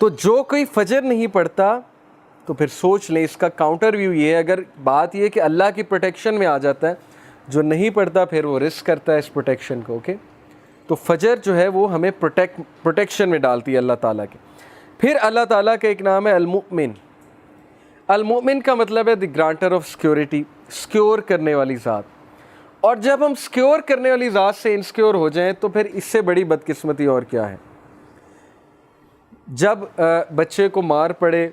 تو جو کوئی فجر نہیں پڑھتا تو پھر سوچ لیں، اس کا کاؤنٹر ویو یہ ہے. اگر بات یہ کہ اللہ کی پروٹیکشن میں آ جاتا ہے، جو نہیں پڑھتا پھر وہ رسک کرتا ہے اس پروٹیکشن کو. اوکے، تو فجر جو ہے وہ ہمیں پروٹیکشن میں ڈالتی ہے اللہ تعالیٰ کے. پھر اللہ تعالیٰ کا ایک نام ہے المؤمن. المؤمن کا مطلب ہے دی گرانٹر آف سیکیورٹی، سیکیور کرنے والی ذات. اور جب ہم سیکیور کرنے والی ذات سے انسیکیور ہو جائیں تو پھر اس سے بڑی بدقسمتی اور کیا ہے. جب بچے کو مار پڑے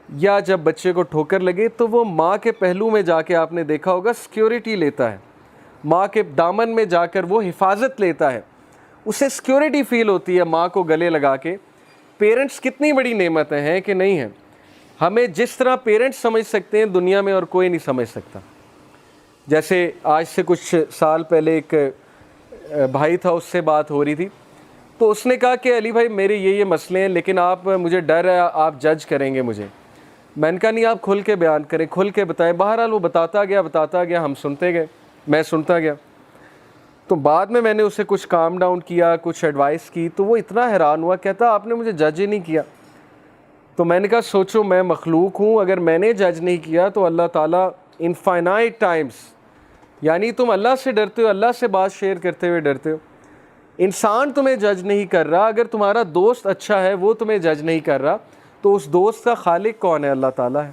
یا جب بچے کو ٹھوکر لگے تو وہ ماں کے پہلو میں جا کے آپ نے دیکھا ہوگا سیکیورٹی لیتا ہے، ماں کے دامن میں جا کر وہ حفاظت لیتا ہے، اسے سیکیورٹی فیل ہوتی ہے ماں کو گلے لگا کے. پیرنٹس کتنی بڑی نعمتیں ہیں کہ نہیں ہیں. ہمیں جس طرح پیرنٹس سمجھ سکتے ہیں دنیا میں اور کوئی نہیں سمجھ سکتا. جیسے آج سے کچھ سال پہلے ایک بھائی تھا، اس سے بات ہو رہی تھی، تو اس نے کہا کہ علی بھائی میرے یہ مسئلے ہیں، لیکن آپ مجھے ڈر ہے آپ جج کریں گے مجھے. میں نے کہا نہیں آپ کھل کے بیان کریں, کھل کے بتائیں. بہرحال وہ بتاتا گیا, ہم سنتے گئے, میں سنتا گیا. تو بعد میں نے اسے کچھ کام ڈاؤن کیا, کچھ ایڈوائس کی, تو وہ اتنا حیران ہوا, کہتا آپ نے مجھے جج ہی نہیں کیا. تو میں نے کہا سوچو میں مخلوق ہوں, اگر میں نے جج نہیں کیا تو اللہ تعالیٰ انفائنائٹ ٹائمز, یعنی تم اللہ سے ڈرتے ہو, اللہ سے بات شیئر کرتے ہوئے ڈرتے ہو, انسان تمہیں جج نہیں کر رہا. اگر تمہارا دوست اچھا ہے وہ تمہیں جج نہیں کر رہا تو اس دوست کا خالق کون ہے؟ اللہ تعالیٰ ہے.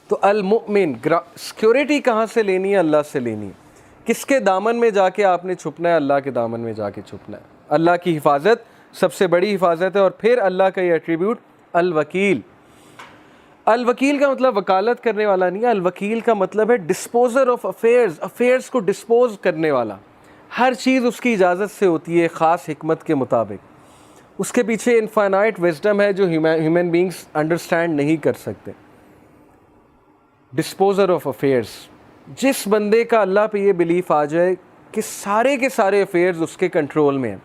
تو المؤمن, سیکیورٹی کہاں سے لینی ہے؟ اللہ سے لینی ہے. کس کے دامن میں جا کے آپ نے چھپنا ہے؟ اللہ کے دامن میں جا کے چھپنا ہے. اللہ کی حفاظت سب سے بڑی حفاظت ہے. اور پھر اللہ کا یہ ایٹریبیوٹ الوکیل. الوکیل کا مطلب وکالت کرنے والا نہیں ہے, الوکیل کا مطلب ہے ڈسپوزر آف افیئرز, افیئرز کو ڈسپوز کرنے والا. ہر چیز اس کی اجازت سے ہوتی ہے, خاص حکمت کے مطابق. اس کے پیچھے انفائنائٹ وزڈم ہے جو ہیومن بینگز انڈرسٹینڈ نہیں کر سکتے. ڈسپوزر آف افیئرز. جس بندے کا اللہ پہ یہ بلیف آ جائے کہ سارے کے سارے افیئرز اس کے کنٹرول میں ہیں,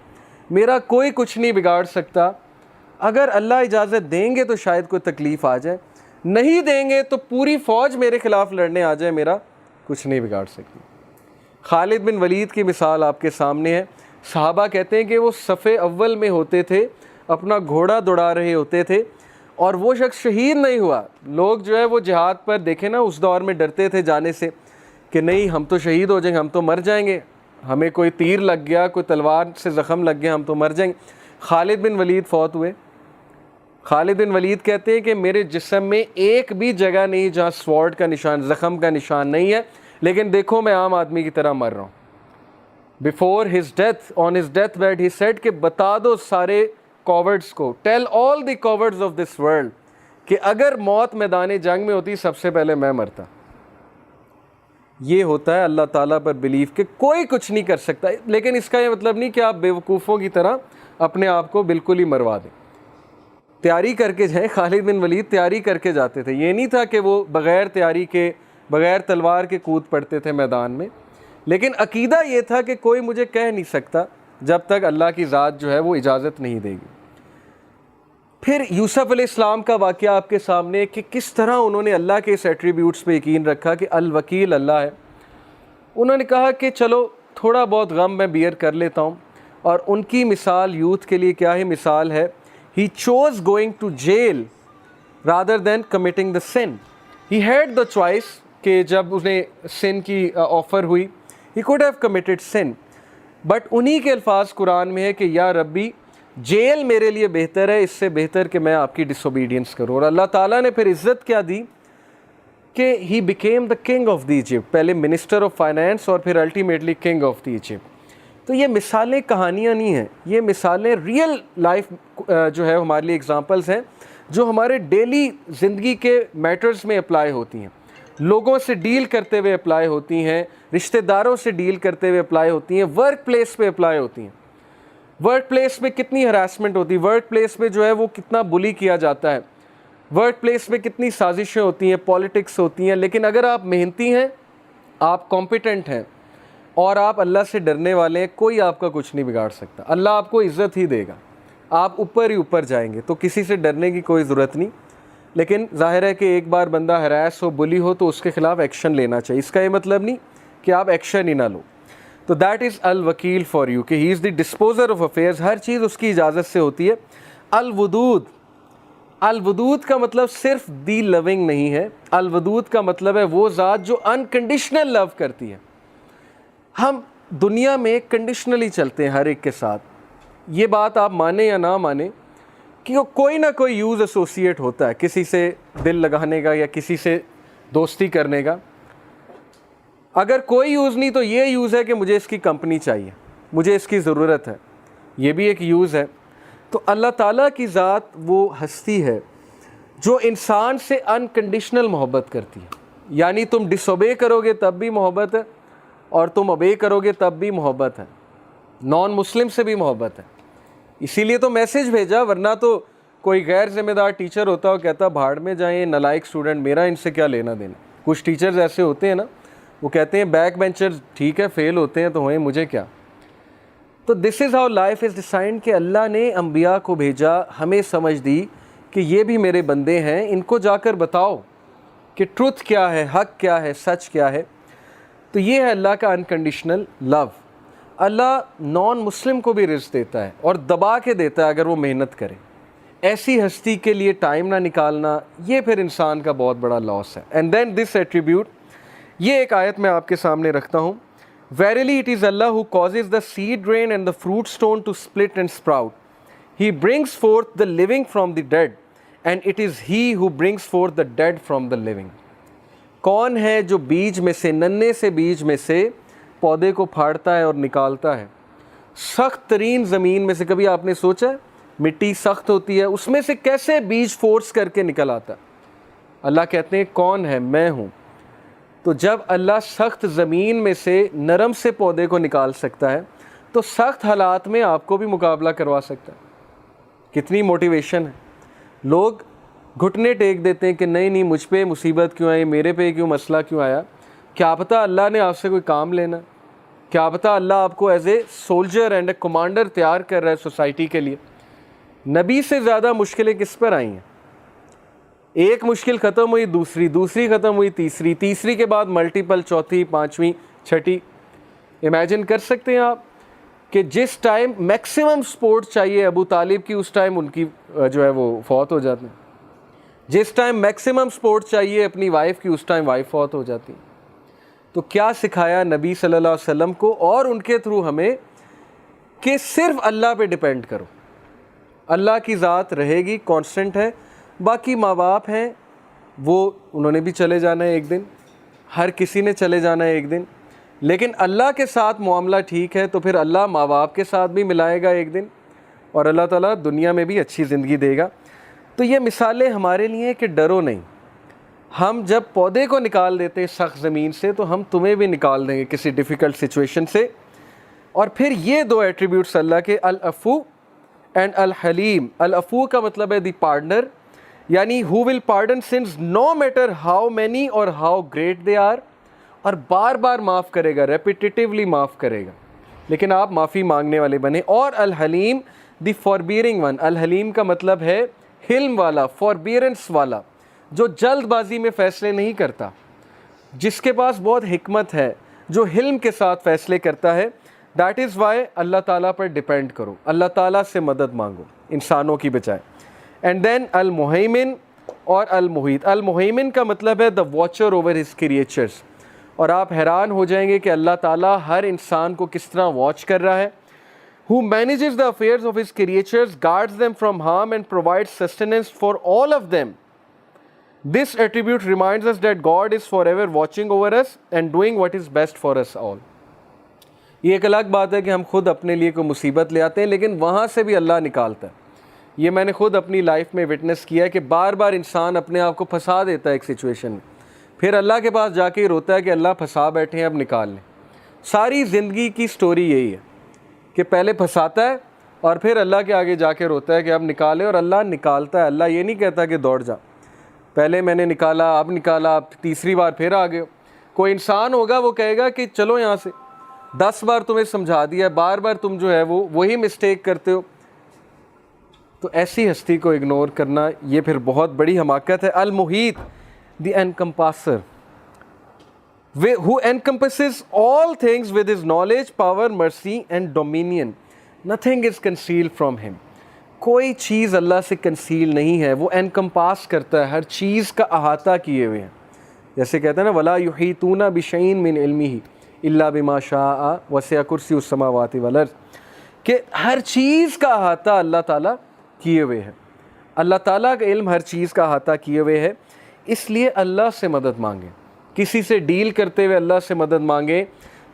میرا کوئی کچھ نہیں بگاڑ سکتا, اگر اللہ اجازت دیں گے تو شاید کوئی تکلیف آ جائے, نہیں دیں گے تو پوری فوج میرے خلاف لڑنے آ جائے, میرا کچھ نہیں بگاڑ سکتی. خالد بن ولید کی مثال آپ کے سامنے ہے. صحابہ کہتے ہیں کہ وہ صف اول میں ہوتے تھے, اپنا گھوڑا دوڑا رہے ہوتے تھے, اور وہ شخص شہید نہیں ہوا. لوگ جو ہے وہ جہاد پر دیکھیں نا اس دور میں ڈرتے تھے جانے سے کہ نہیں ہم تو شہید ہو جائیں گے, ہم تو مر جائیں گے, ہمیں کوئی تیر لگ گیا, کوئی تلوار سے زخم لگ گیا, ہم تو مر جائیں گے. خالد بن ولید فوت ہوئے. خالد بن ولید کہتے ہیں کہ میرے جسم میں ایک بھی جگہ نہیں جہاں سوارڈ کا نشان, زخم کا نشان نہیں ہے, لیکن دیکھو میں عام آدمی کی طرح مر رہا ہوں. Before his death, on his death bed, he said کہ بتا دو سارے cowards کو, tell all the cowards of this world کہ اگر موت میدان جنگ میں ہوتی سب سے پہلے میں مرتا. یہ ہوتا ہے اللہ تعالیٰ پر بلیف کہ کوئی کچھ نہیں کر سکتا. لیکن اس کا یہ مطلب نہیں کہ آپ بیوقوفوں کی طرح اپنے آپ کو بالکل ہی مروا دیں. تیاری کر کے جائیں. خالد بن ولید تیاری کر کے جاتے تھے, یہ نہیں تھا کہ وہ بغیر تیاری کے, بغیر تلوار کے کود پڑتے تھے میدان میں. لیکن عقیدہ یہ تھا کہ کوئی مجھے کہہ نہیں سکتا جب تک اللہ کی ذات جو ہے وہ اجازت نہیں دے گی. پھر یوسف علیہ السلام کا واقعہ آپ کے سامنے کہ کس طرح انہوں نے اللہ کے اس ایٹریبیوٹس پہ یقین رکھا کہ الوکیل اللہ ہے. انہوں نے کہا کہ چلو تھوڑا بہت غم میں بیئر کر لیتا ہوں. اور ان کی مثال یوتھ کے لیے کیا ہی مثال ہے. He chose going to jail rather than committing the sin. He had the choice کہ جب انہیں سن کی آفر ہوئی, he could have committed sin, but انہی کے الفاظ قرآن میں ہے کہ یا ربی جیل میرے لیے بہتر ہے, اس سے بہتر کہ میں آپ کی ڈس اوبیڈینس کروں. اور اللہ تعالیٰ نے پھر عزت کیا دی کہ he became the king of the Egypt, پہلے منسٹر آف فائنانس اور پھر ultimately king of the Egypt. تو یہ مثالیں کہانیاں نہیں ہیں, یہ مثالیں ریئل لائف جو ہے ہمارے لیے اگزامپلس ہیں جو ہمارے ڈیلی زندگی کے میٹرز میں اپلائی ہوتی ہیں, لوگوں سے ڈیل کرتے ہوئے اپلائی ہوتی ہیں, رشتہ داروں سے ڈیل کرتے ہوئے اپلائی ہوتی ہیں, ورک پلیس پہ اپلائی ہوتی ہیں. ورک پلیس میں کتنی ہراسمنٹ ہوتی ہے, ورک پلیس میں جو ہے وہ کتنا بلی کیا جاتا ہے, ورک پلیس میں کتنی سازشیں ہوتی ہیں, پالیٹکس ہوتی ہیں. لیکن اگر آپ محنتی ہیں, آپ کمپیٹنٹ ہیں اور آپ اللہ سے ڈرنے والے ہیں, کوئی آپ کا کچھ نہیں بگاڑ سکتا. اللہ آپ کو عزت ہی دے گا, آپ اوپر ہی اوپر جائیں گے. تو کسی سے ڈرنے کی کوئی ضرورت نہیں. لیکن ظاہر ہے کہ ایک بار بندہ ہراس ہو, بلی ہو تو اس کے خلاف ایکشن لینا چاہیے. اس کا یہ مطلب نہیں کہ آپ ایکشن ہی نہ لو. تو دیٹ از الوکیل فار یو کہ ہی از دی ڈسپوزر آف افیئرز, ہر چیز اس کی اجازت سے ہوتی ہے. الودود, الودود کا مطلب صرف دی لونگ نہیں ہے, الودود کا مطلب ہے وہ ذات جو انکنڈیشنل لو کرتی ہے. ہم دنیا میں کنڈیشنلی چلتے ہیں ہر ایک کے ساتھ, یہ بات آپ مانیں یا نہ مانیں کہ کوئی نہ کوئی یوز ایسوسیٹ ہوتا ہے, کسی سے دل لگانے کا یا کسی سے دوستی کرنے کا. اگر کوئی یوز نہیں تو یہ یوز ہے کہ مجھے اس کی کمپنی چاہیے, مجھے اس کی ضرورت ہے, یہ بھی ایک یوز ہے. تو اللہ تعالیٰ کی ذات وہ ہستی ہے جو انسان سے انکنڈیشنل محبت کرتی ہے. یعنی تم ڈس اوبے کرو گے تب بھی محبت ہے, اور تم اوبے کرو گے تب بھی محبت ہے. نان مسلم سے بھی محبت ہے. اسی لیے تو میسج بھیجا, ورنہ تو کوئی غیر ذمہ دار ٹیچر ہوتا اور کہتا بھاڑ میں جائیں نالائق اسٹوڈنٹ, میرا ان سے کیا لینا دینا. کچھ ٹیچرز ایسے ہوتے ہیں نا, وہ کہتے ہیں بیک بینچر ٹھیک ہے فیل ہوتے ہیں تو ہوئیں, مجھے کیا. تو this is how life is designed کہ اللہ نے انبیاء کو بھیجا, ہمیں سمجھ دی کہ یہ بھی میرے بندے ہیں, ان کو جا کر بتاؤ کہ ٹروتھ کیا ہے, حق کیا ہے, سچ کیا ہے. تو یہ ہے اللہ کا انکنڈیشنل لو. اللہ نان مسلم کو بھی رزق دیتا ہے اور دبا کے دیتا ہے اگر وہ محنت کرے. ایسی ہستی کے لیے ٹائم نہ نکالنا, یہ پھر انسان کا بہت بڑا لاس ہے. اینڈ دین دس ایٹریبیوٹ, یہ ایک آیت میں آپ کے سامنے رکھتا ہوں. Verily it is Allah who causes the seed rain and the fruit stone to split and sprout. He brings forth the living from the dead, and it is He who brings forth the dead from the living. کون ہے جو بیج میں سے, ننھے سے بیج میں سے پودے کو پھاڑتا ہے اور نکالتا ہے؟ سخت ترین زمین میں سے. کبھی آپ نے سوچا ہے مٹی سخت ہوتی ہے, اس میں سے کیسے بیج فورس کر کے نکل آتا ہے؟ اللہ کہتے ہیں کون ہے؟ میں ہوں. تو جب اللہ سخت زمین میں سے نرم سے پودے کو نکال سکتا ہے تو سخت حالات میں آپ کو بھی مقابلہ کروا سکتا ہے. کتنی موٹیویشن ہے. لوگ گھٹنے ٹیک دیتے ہیں کہ نہیں نہیں مجھ پہ مصیبت کیوں آئی, میرے پہ کیوں مسئلہ کیوں آیا. کیا پتہ اللہ نے آپ سے کوئی کام لینا, کیا پتہ اللہ آپ کو as a soldier and a commander تیار کر رہا ہے سوسائٹی کے لیے. نبی سے زیادہ مشکلیں کس پر آئی ہیں؟ ایک مشکل ختم ہوئی, دوسری, دوسری ختم ہوئی, تیسری, تیسری کے بعد ملٹیپل, چوتھی, پانچویں, چھٹی. امیجن کر سکتے ہیں آپ کہ جس ٹائم میکسیمم سپورٹ چاہیے ابو طالب کی, اس ٹائم ان کی جو ہے وہ فوت ہو جاتے ہیں. جس ٹائم میکسیمم سپورٹ چاہیے اپنی وائف کی, اس ٹائم وائف فوت ہو جاتی. تو کیا سکھایا نبی صلی اللہ علیہ وسلم کو اور ان کے تھرو ہمیں کہ صرف اللہ پہ ڈیپینڈ کرو. اللہ کی ذات رہے گی, کانسٹنٹ ہے. باقی ماں باپ ہیں وہ, انہوں نے بھی چلے جانا ہے ایک دن, ہر کسی نے چلے جانا ہے ایک دن. لیکن اللہ کے ساتھ معاملہ ٹھیک ہے تو پھر اللہ ماں باپ کے ساتھ بھی ملائے گا ایک دن, اور اللہ تعالیٰ دنیا میں بھی اچھی زندگی دے گا. تو یہ مثالیں ہمارے لیے کہ ڈرو نہیں. ہم جب پودے کو نکال دیتے ہیں سخت زمین سے, تو ہم تمہیں بھی نکال دیں گے کسی ڈیفیکلٹ سچویشن سے. اور پھر یہ دو ایٹریبیوٹس اللہ کے, العفو اینڈ الحلیم. العفو کا مطلب ہے دی پارڈنر, یعنی who will pardon sins no matter how many or how great they are, اور بار بار معاف کرے گا, ریپیٹیٹیولی معاف کرے گا, لیکن آپ معافی مانگنے والے بنے. اور الحلیم دی forbearing one. الحلیم کا مطلب ہے حلم والا, forbearance والا, جو جلد بازی میں فیصلے نہیں کرتا, جس کے پاس بہت حکمت ہے, جو حلم کے ساتھ فیصلے کرتا ہے. دیٹ از وائی اللہ تعالیٰ پر ڈیپینڈ کرو, اللہ تعالیٰ سے مدد مانگو انسانوں کی بجائے. اینڈ دین المہیمن اور المحیط. المہیمن کا مطلب ہے دا واچر اوور ہز کریچرز. اور آپ حیران ہو جائیں گے کہ اللہ تعالیٰ ہر انسان کو کس طرح واچ کر رہا ہے. who manages the affairs of his creatures, guards them from harm and provides sustenance for all of them. This attribute reminds us that God is forever watching over us and doing what is best for us all. یہ ایک الگ بات ہے کہ ہم خود اپنے لیے کوئی مصیبت لے آتے ہیں, لیکن وہاں سے بھی اللہ نکالتا ہے. یہ میں نے خود اپنی لائف میں وٹنس کیا ہے کہ بار بار انسان اپنے آپ کو پھنسا دیتا ہے ایک سچویشن میں, پھر اللہ کے پاس جا کے ہی روتا ہے کہ اللہ پھنسا بیٹھے ہیں, اب نکال لیں. ساری زندگی کی سٹوری یہی ہے کہ پہلے پھنساتا ہے اور پھر اللہ کے آگے جا کے روتا ہے کہ اب نکالے, اور اللہ نکالتا ہے. اللہ یہ نہیں کہتا کہ دوڑ جا, پہلے میں نے نکالا, اب نکالا, اب تیسری بار پھر آ گئے. کوئی انسان ہوگا وہ کہے گا کہ چلو یہاں سے, 10 بار تمہیں سمجھا دیا, بار بار تم جو ہے وہی مسٹیک کرتے ہو. تو ایسی ہستی کو اگنور کرنا یہ پھر بہت بڑی حماقت ہے. المحیط, دی encompasser, who encompasses all things with his knowledge, power, mercy and dominion. Nothing is concealed from him. کوئی چیز اللہ سے کنسیل نہیں ہے, وہ encompass کرتا ہے, ہر چیز کا احاطہ کیے ہوئے ہیں. جیسے کہتے ہیں نا وَلَا يُحِيطُونَ بِشَيْءٍ مِّنْ عِلْمِهِ إِلَّا بِمَا شَاءَ وَسِعَ كُرْسِيُّهُ السَّمَاوَاتِ وَالْأَرْضِ, کہ ہر چیز کا احاطہ اللہ تعالیٰ کیے ہوئے ہے. اللہ تعالیٰ کا علم ہر چیز کا احاطہ کیے ہوئے ہے. اس لیے اللہ سے مدد مانگیں, کسی سے ڈیل کرتے ہوئے اللہ سے مدد مانگیں.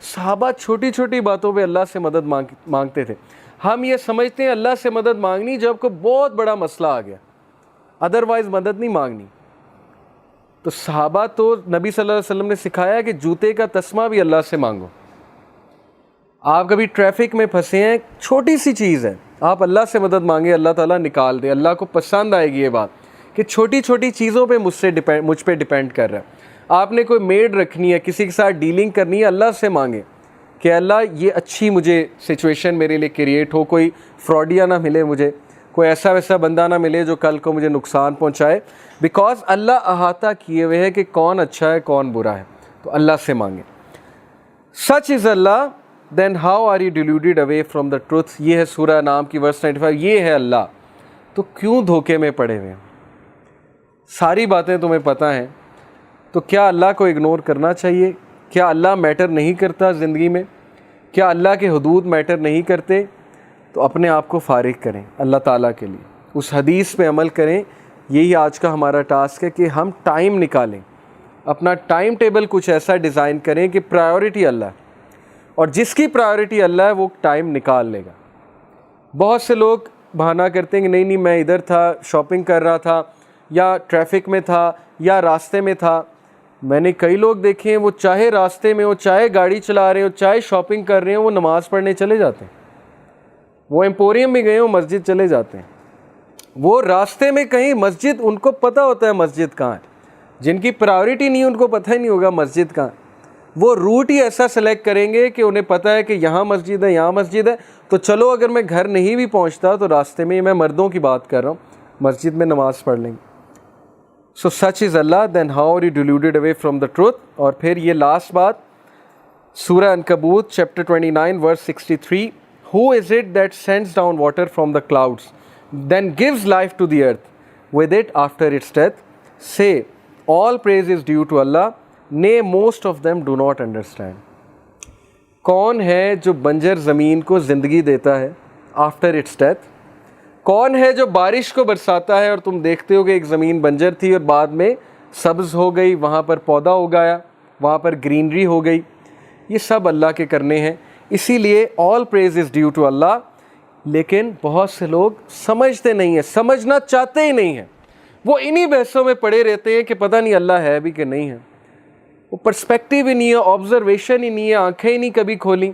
صحابہ چھوٹی چھوٹی باتوں پہ اللہ سے مدد مانگتے تھے. ہم یہ سمجھتے ہیں اللہ سے مدد مانگنی جب کوئی بہت بڑا مسئلہ آ گیا, ادروائز مدد نہیں مانگنی. تو صحابہ تو نبی صلی اللہ علیہ وسلم نے سکھایا کہ جوتے کا تسمہ بھی اللہ سے مانگو. آپ کبھی ٹریفک میں پھنسے ہیں, چھوٹی سی چیز ہے, آپ اللہ سے مدد مانگے, اللہ تعالیٰ نکال دے. اللہ کو پسند آئے گی یہ بات کہ چھوٹی چھوٹی چیزوں پہ مجھ پہ ڈیپینڈ کر رہا ہے. آپ نے کوئی میڈ رکھنی ہے, کسی کے ساتھ ڈیلنگ کرنی ہے, اللہ سے مانگیں کہ اللہ یہ اچھی مجھے سچویشن میرے لیے کریٹ ہو, کوئی فراڈیا نہ ملے مجھے, کوئی ایسا ویسا بندہ نہ ملے جو کل کو مجھے نقصان پہنچائے، بیکاز اللہ احاطہ کیے ہوئے ہے کہ کون اچھا ہے کون برا ہے، تو اللہ سے مانگیں۔ Such is Allah then how are you deluded away from the truth, یہ ہے سورہ انعام کی ورس 95، یہ ہے اللہ، تو کیوں دھوکے میں پڑے ہوئے ہیں؟ ساری باتیں تمہیں پتہ ہیں، تو کیا اللہ کو اگنور کرنا چاہیے؟ کیا اللہ میٹر نہیں کرتا زندگی میں؟ کیا اللہ کے حدود میٹر نہیں کرتے؟ تو اپنے آپ کو فارغ کریں اللہ تعالیٰ کے لیے، اس حدیث پہ عمل کریں۔ یہی آج کا ہمارا ٹاسک ہے کہ ہم ٹائم نکالیں، اپنا ٹائم ٹیبل کچھ ایسا ڈیزائن کریں کہ پرائیورٹی اللہ ہے، اور جس کی پرائیورٹی اللہ ہے وہ ٹائم نکال لے گا۔ بہت سے لوگ بہانہ کرتے ہیں کہ نہیں میں ادھر تھا، شاپنگ کر رہا تھا، یا ٹریفک میں تھا، یا راستے میں تھا۔ میں نے کئی لوگ دیکھے ہیں وہ چاہے راستے میں ہو، چاہے گاڑی چلا رہے ہو، چاہے شاپنگ کر رہے ہوں، وہ نماز پڑھنے چلے جاتے ہیں، وہ ایمپوریم بھی گئے ہوں مسجد چلے جاتے ہیں۔ وہ راستے میں کہیں مسجد، ان کو پتہ ہوتا ہے مسجد کہاں ہے، جن کی پرائیورٹی نہیں ان کو پتہ ہی نہیں ہوگا مسجد کہاں ہے۔ وہ روٹ ہی ایسا سلیکٹ کریں گے کہ انہیں پتہ ہے کہ یہاں مسجد ہے، یہاں مسجد ہے، تو چلو اگر میں گھر نہیں بھی پہنچتا تو راستے میں، میں مردوں کی بات کر رہا ہوں، مسجد میں نماز پڑھ لیں گے۔ So such is Allah then how are you deluded away from the truth. اور پھر یہ لاسٹ بات، سورہ عنکبوت chapter 29 verse 63، Who is it that sends down water from the clouds, then gives life to the earth with it after its death? Say, all praise is due to Allah, nay most of them do not understand. کون ہے جو بنجر زمین کو زندگی دیتا ہے آفٹر اٹس ڈیتھ؟ کون ہے جو بارش کو برساتا ہے اور تم دیکھتے ہو کہ ایک زمین بنجر تھی اور بعد میں سبز ہو گئی، وہاں پر پودا اگایا، وہاں پر گرینری ہو گئی؟ یہ سب اللہ کے کرنے ہیں، اسی لیے آل پریز از ڈیو ٹو اللہ۔ لیکن بہت سے لوگ سمجھتے نہیں ہیں، سمجھنا چاہتے ہی نہیں ہیں، وہ انہی بحثوں میں پڑے رہتے ہیں کہ پتہ نہیں اللہ ہے بھی کہ نہیں ہے، وہ پرسپیکٹیو ہی نہیں ہے، آبزرویشن ہی نہیں ہے، آنکھیں ہی نہیں کبھی کھولیں،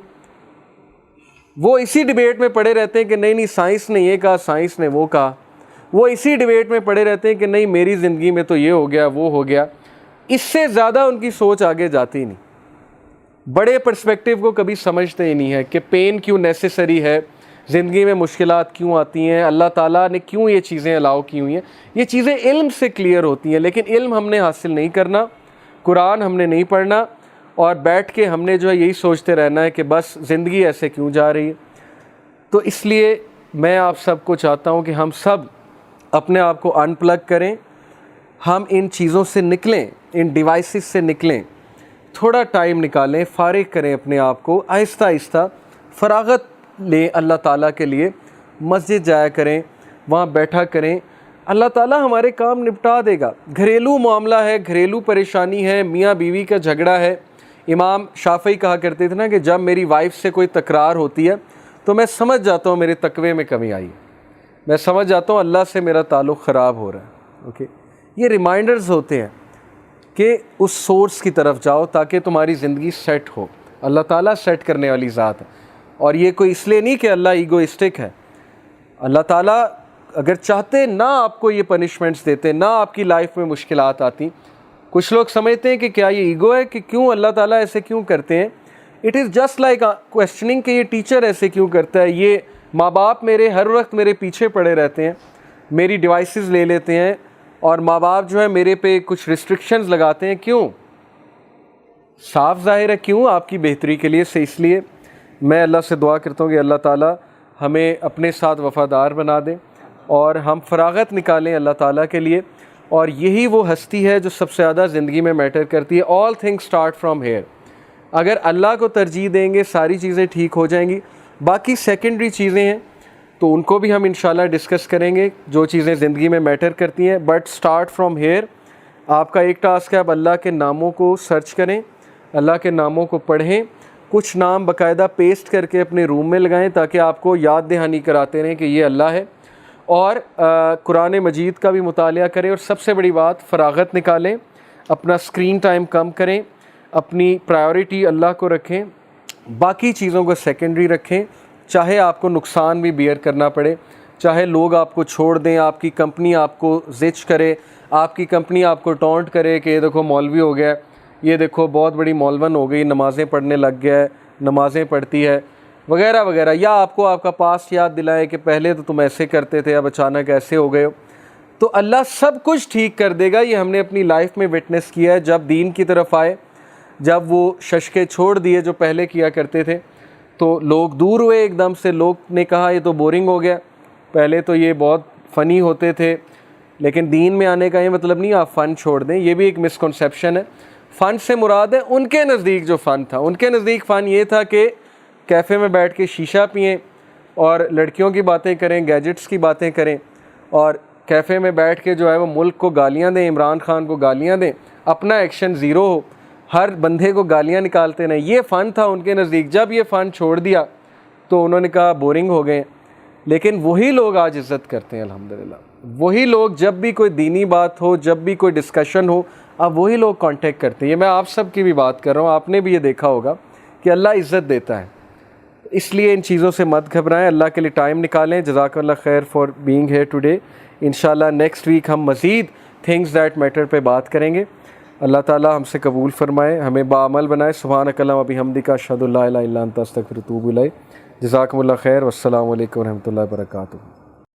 وہ اسی ڈیبیٹ میں پڑے رہتے ہیں کہ نہیں سائنس نے یہ کہا، سائنس نے وہ کہا، وہ اسی ڈیبیٹ میں پڑے رہتے ہیں کہ نہیں میری زندگی میں تو یہ ہو گیا وہ ہو گیا۔ اس سے زیادہ ان کی سوچ آگے جاتی نہیں، بڑے پرسپیکٹیو کو کبھی سمجھتے ہی نہیں ہے کہ پین کیوں نیسیسری ہے، زندگی میں مشکلات کیوں آتی ہیں، اللہ تعالیٰ نے کیوں یہ چیزیں الاؤ کی ہوئی ہیں۔ یہ چیزیں علم سے کلیئر ہوتی ہیں، لیکن علم ہم نے حاصل نہیں کرنا، قرآن ہم نے نہیں پڑھنا، اور بیٹھ کے ہم نے جو ہے یہی سوچتے رہنا ہے کہ بس زندگی ایسے کیوں جا رہی ہے۔ تو اس لیے میں آپ سب کو چاہتا ہوں کہ ہم سب اپنے آپ کو ان پلگ کریں، ہم ان چیزوں سے نکلیں، ان ڈیوائسز سے نکلیں، تھوڑا ٹائم نکالیں، فارغ کریں اپنے آپ کو، آہستہ آہستہ فراغت لیں اللہ تعالیٰ کے لیے، مسجد جایا کریں، وہاں بیٹھا کریں، اللہ تعالیٰ ہمارے کام نپٹا دے گا۔ گھریلو معاملہ ہے، گھریلو پریشانی ہے، میاں بیوی کا جھگڑا ہے، امام شافعی کہا کرتے تھے نا کہ جب میری وائف سے کوئی تکرار ہوتی ہے تو میں سمجھ جاتا ہوں میرے تقوی میں کمی آئی ہے، میں سمجھ جاتا ہوں اللہ سے میرا تعلق خراب ہو رہا ہے۔ اوکے، یہ ریمائنڈرز ہوتے ہیں کہ اس سورس کی طرف جاؤ تاکہ تمہاری زندگی سیٹ ہو۔ اللہ تعالیٰ سیٹ کرنے والی ذات ہے، اور یہ کوئی اس لیے نہیں کہ اللہ ایگوئسٹک ہے۔ اللہ تعالیٰ اگر چاہتے نہ آپ کو یہ پنشمنٹس دیتے، نہ آپ کی لائف میں مشکلات آتی۔ کچھ لوگ سمجھتے ہیں کہ کیا یہ ایگو ہے کہ کیوں اللہ تعالیٰ ایسے کیوں کرتے ہیں۔ اٹ از جسٹ لائک کویسچننگ کہ یہ ٹیچر ایسے کیوں کرتا ہے، یہ ماں باپ میرے ہر وقت میرے پیچھے پڑے رہتے ہیں، میری ڈیوائسز لے لیتے ہیں، اور ماں باپ جو ہے میرے پہ کچھ ریسٹرکشنز لگاتے ہیں۔ کیوں؟ صاف ظاہر ہے کیوں، آپ کی بہتری کے لیے سے۔ اس لیے میں اللہ سے دعا کرتا ہوں کہ اللہ تعالیٰ ہمیں اپنے ساتھ وفادار بنا دیں اور ہم فراغت نکالیں اللہ تعالیٰ کے لیے، اور یہی وہ ہستی ہے جو سب سے زیادہ زندگی میں میٹر کرتی ہے۔ All things start from here. اگر اللہ کو ترجیح دیں گے ساری چیزیں ٹھیک ہو جائیں گی، باقی سیکنڈری چیزیں ہیں تو ان کو بھی ہم انشاءاللہ ڈسکس کریں گے، جو چیزیں زندگی میں میٹر کرتی ہیں، بٹ اسٹارٹ فرام ہیئر۔ آپ کا ایک ٹاسک ہے، اب اللہ کے ناموں کو سرچ کریں، اللہ کے ناموں کو پڑھیں، کچھ نام باقاعدہ پیسٹ کر کے اپنے روم میں لگائیں تاکہ آپ کو یاد دہانی کراتے رہیں کہ یہ اللہ ہے، اور قرآن مجید کا بھی مطالعہ کریں، اور سب سے بڑی بات فراغت نکالیں، اپنا اسکرین ٹائم کم کریں، اپنی پرائیورٹی اللہ کو رکھیں، باقی چیزوں کو سیکنڈری رکھیں، چاہے آپ کو نقصان بھی بیئر کرنا پڑے، چاہے لوگ آپ کو چھوڑ دیں، آپ کی کمپنی آپ کو زچ کرے، آپ کی کمپنی آپ کو ٹونٹ کرے کہ یہ دیکھو مولوی ہو گیا، یہ دیکھو بہت بڑی مولون ہو گئی، نمازیں پڑھنے لگ گیا ہے، نمازیں پڑھتی ہے، وغیرہ وغیرہ، یا آپ کو آپ کا پاسٹ یاد دلائے کہ پہلے تو تم ایسے کرتے تھے اب اچانک ایسے ہو گئے ہو، تو اللہ سب کچھ ٹھیک کر دے گا۔ یہ ہم نے اپنی لائف میں وٹنس کیا ہے۔ جب دین کی طرف آئے، جب وہ ششکے چھوڑ دیے جو پہلے کیا کرتے تھے، تو لوگ دور ہوئے ایک دم سے، لوگ نے کہا یہ تو بورنگ ہو گیا، پہلے تو یہ بہت فنی ہوتے تھے، لیکن دین میں آنے کا یہ مطلب نہیں آپ فن چھوڑ دیں، یہ بھی ایک مسکنسیپشن ہے۔ فن سے مراد ہے ان کے نزدیک جو فن تھا، ان کے نزدیک فن یہ تھا کہ کیفے میں بیٹھ کے شیشہ پئیں اور لڑکیوں کی باتیں کریں، گیجٹس کی باتیں کریں، اور کیفے میں بیٹھ کے جو ہے وہ ملک کو گالیاں دیں، عمران خان کو گالیاں دیں، اپنا ایکشن زیرو ہو، ہر بندے کو گالیاں نکالتے رہیں، یہ فن تھا ان کے نزدیک۔ جب یہ فن چھوڑ دیا تو انہوں نے کہا بورنگ ہو گئے۔ لیکن وہی لوگ آج عزت کرتے ہیں الحمدللہ، وہی لوگ جب بھی کوئی دینی بات ہو، جب بھی کوئی ڈسکشن ہو، اب وہی لوگ کانٹیکٹ کرتے ہیں۔ یہ میں آپ سب کی بھی بات کر رہا ہوں، آپ نے بھی یہ دیکھا ہوگا کہ اللہ عزت دیتا ہے، اس لیے ان چیزوں سے مت گھبرائیں، اللہ کے لیے ٹائم نکالیں۔ جزاک اللہ خیر فار بینگ ہیئر ٹوڈے۔ انشاءاللہ نیکسٹ ویک ہم مزید تھنگز دیٹ میٹر پہ بات کریں گے۔ اللہ تعالیٰ ہم سے قبول فرمائے، ہمیں باعمل بنائے۔ سبحانک اللہم و بحمدک، اشہد ان لا الہ الا انت، استغفرک و اتوب الیک۔ جزاکم اللہ خیر، والسلام علیکم ورحمۃ اللہ وبرکاتہ۔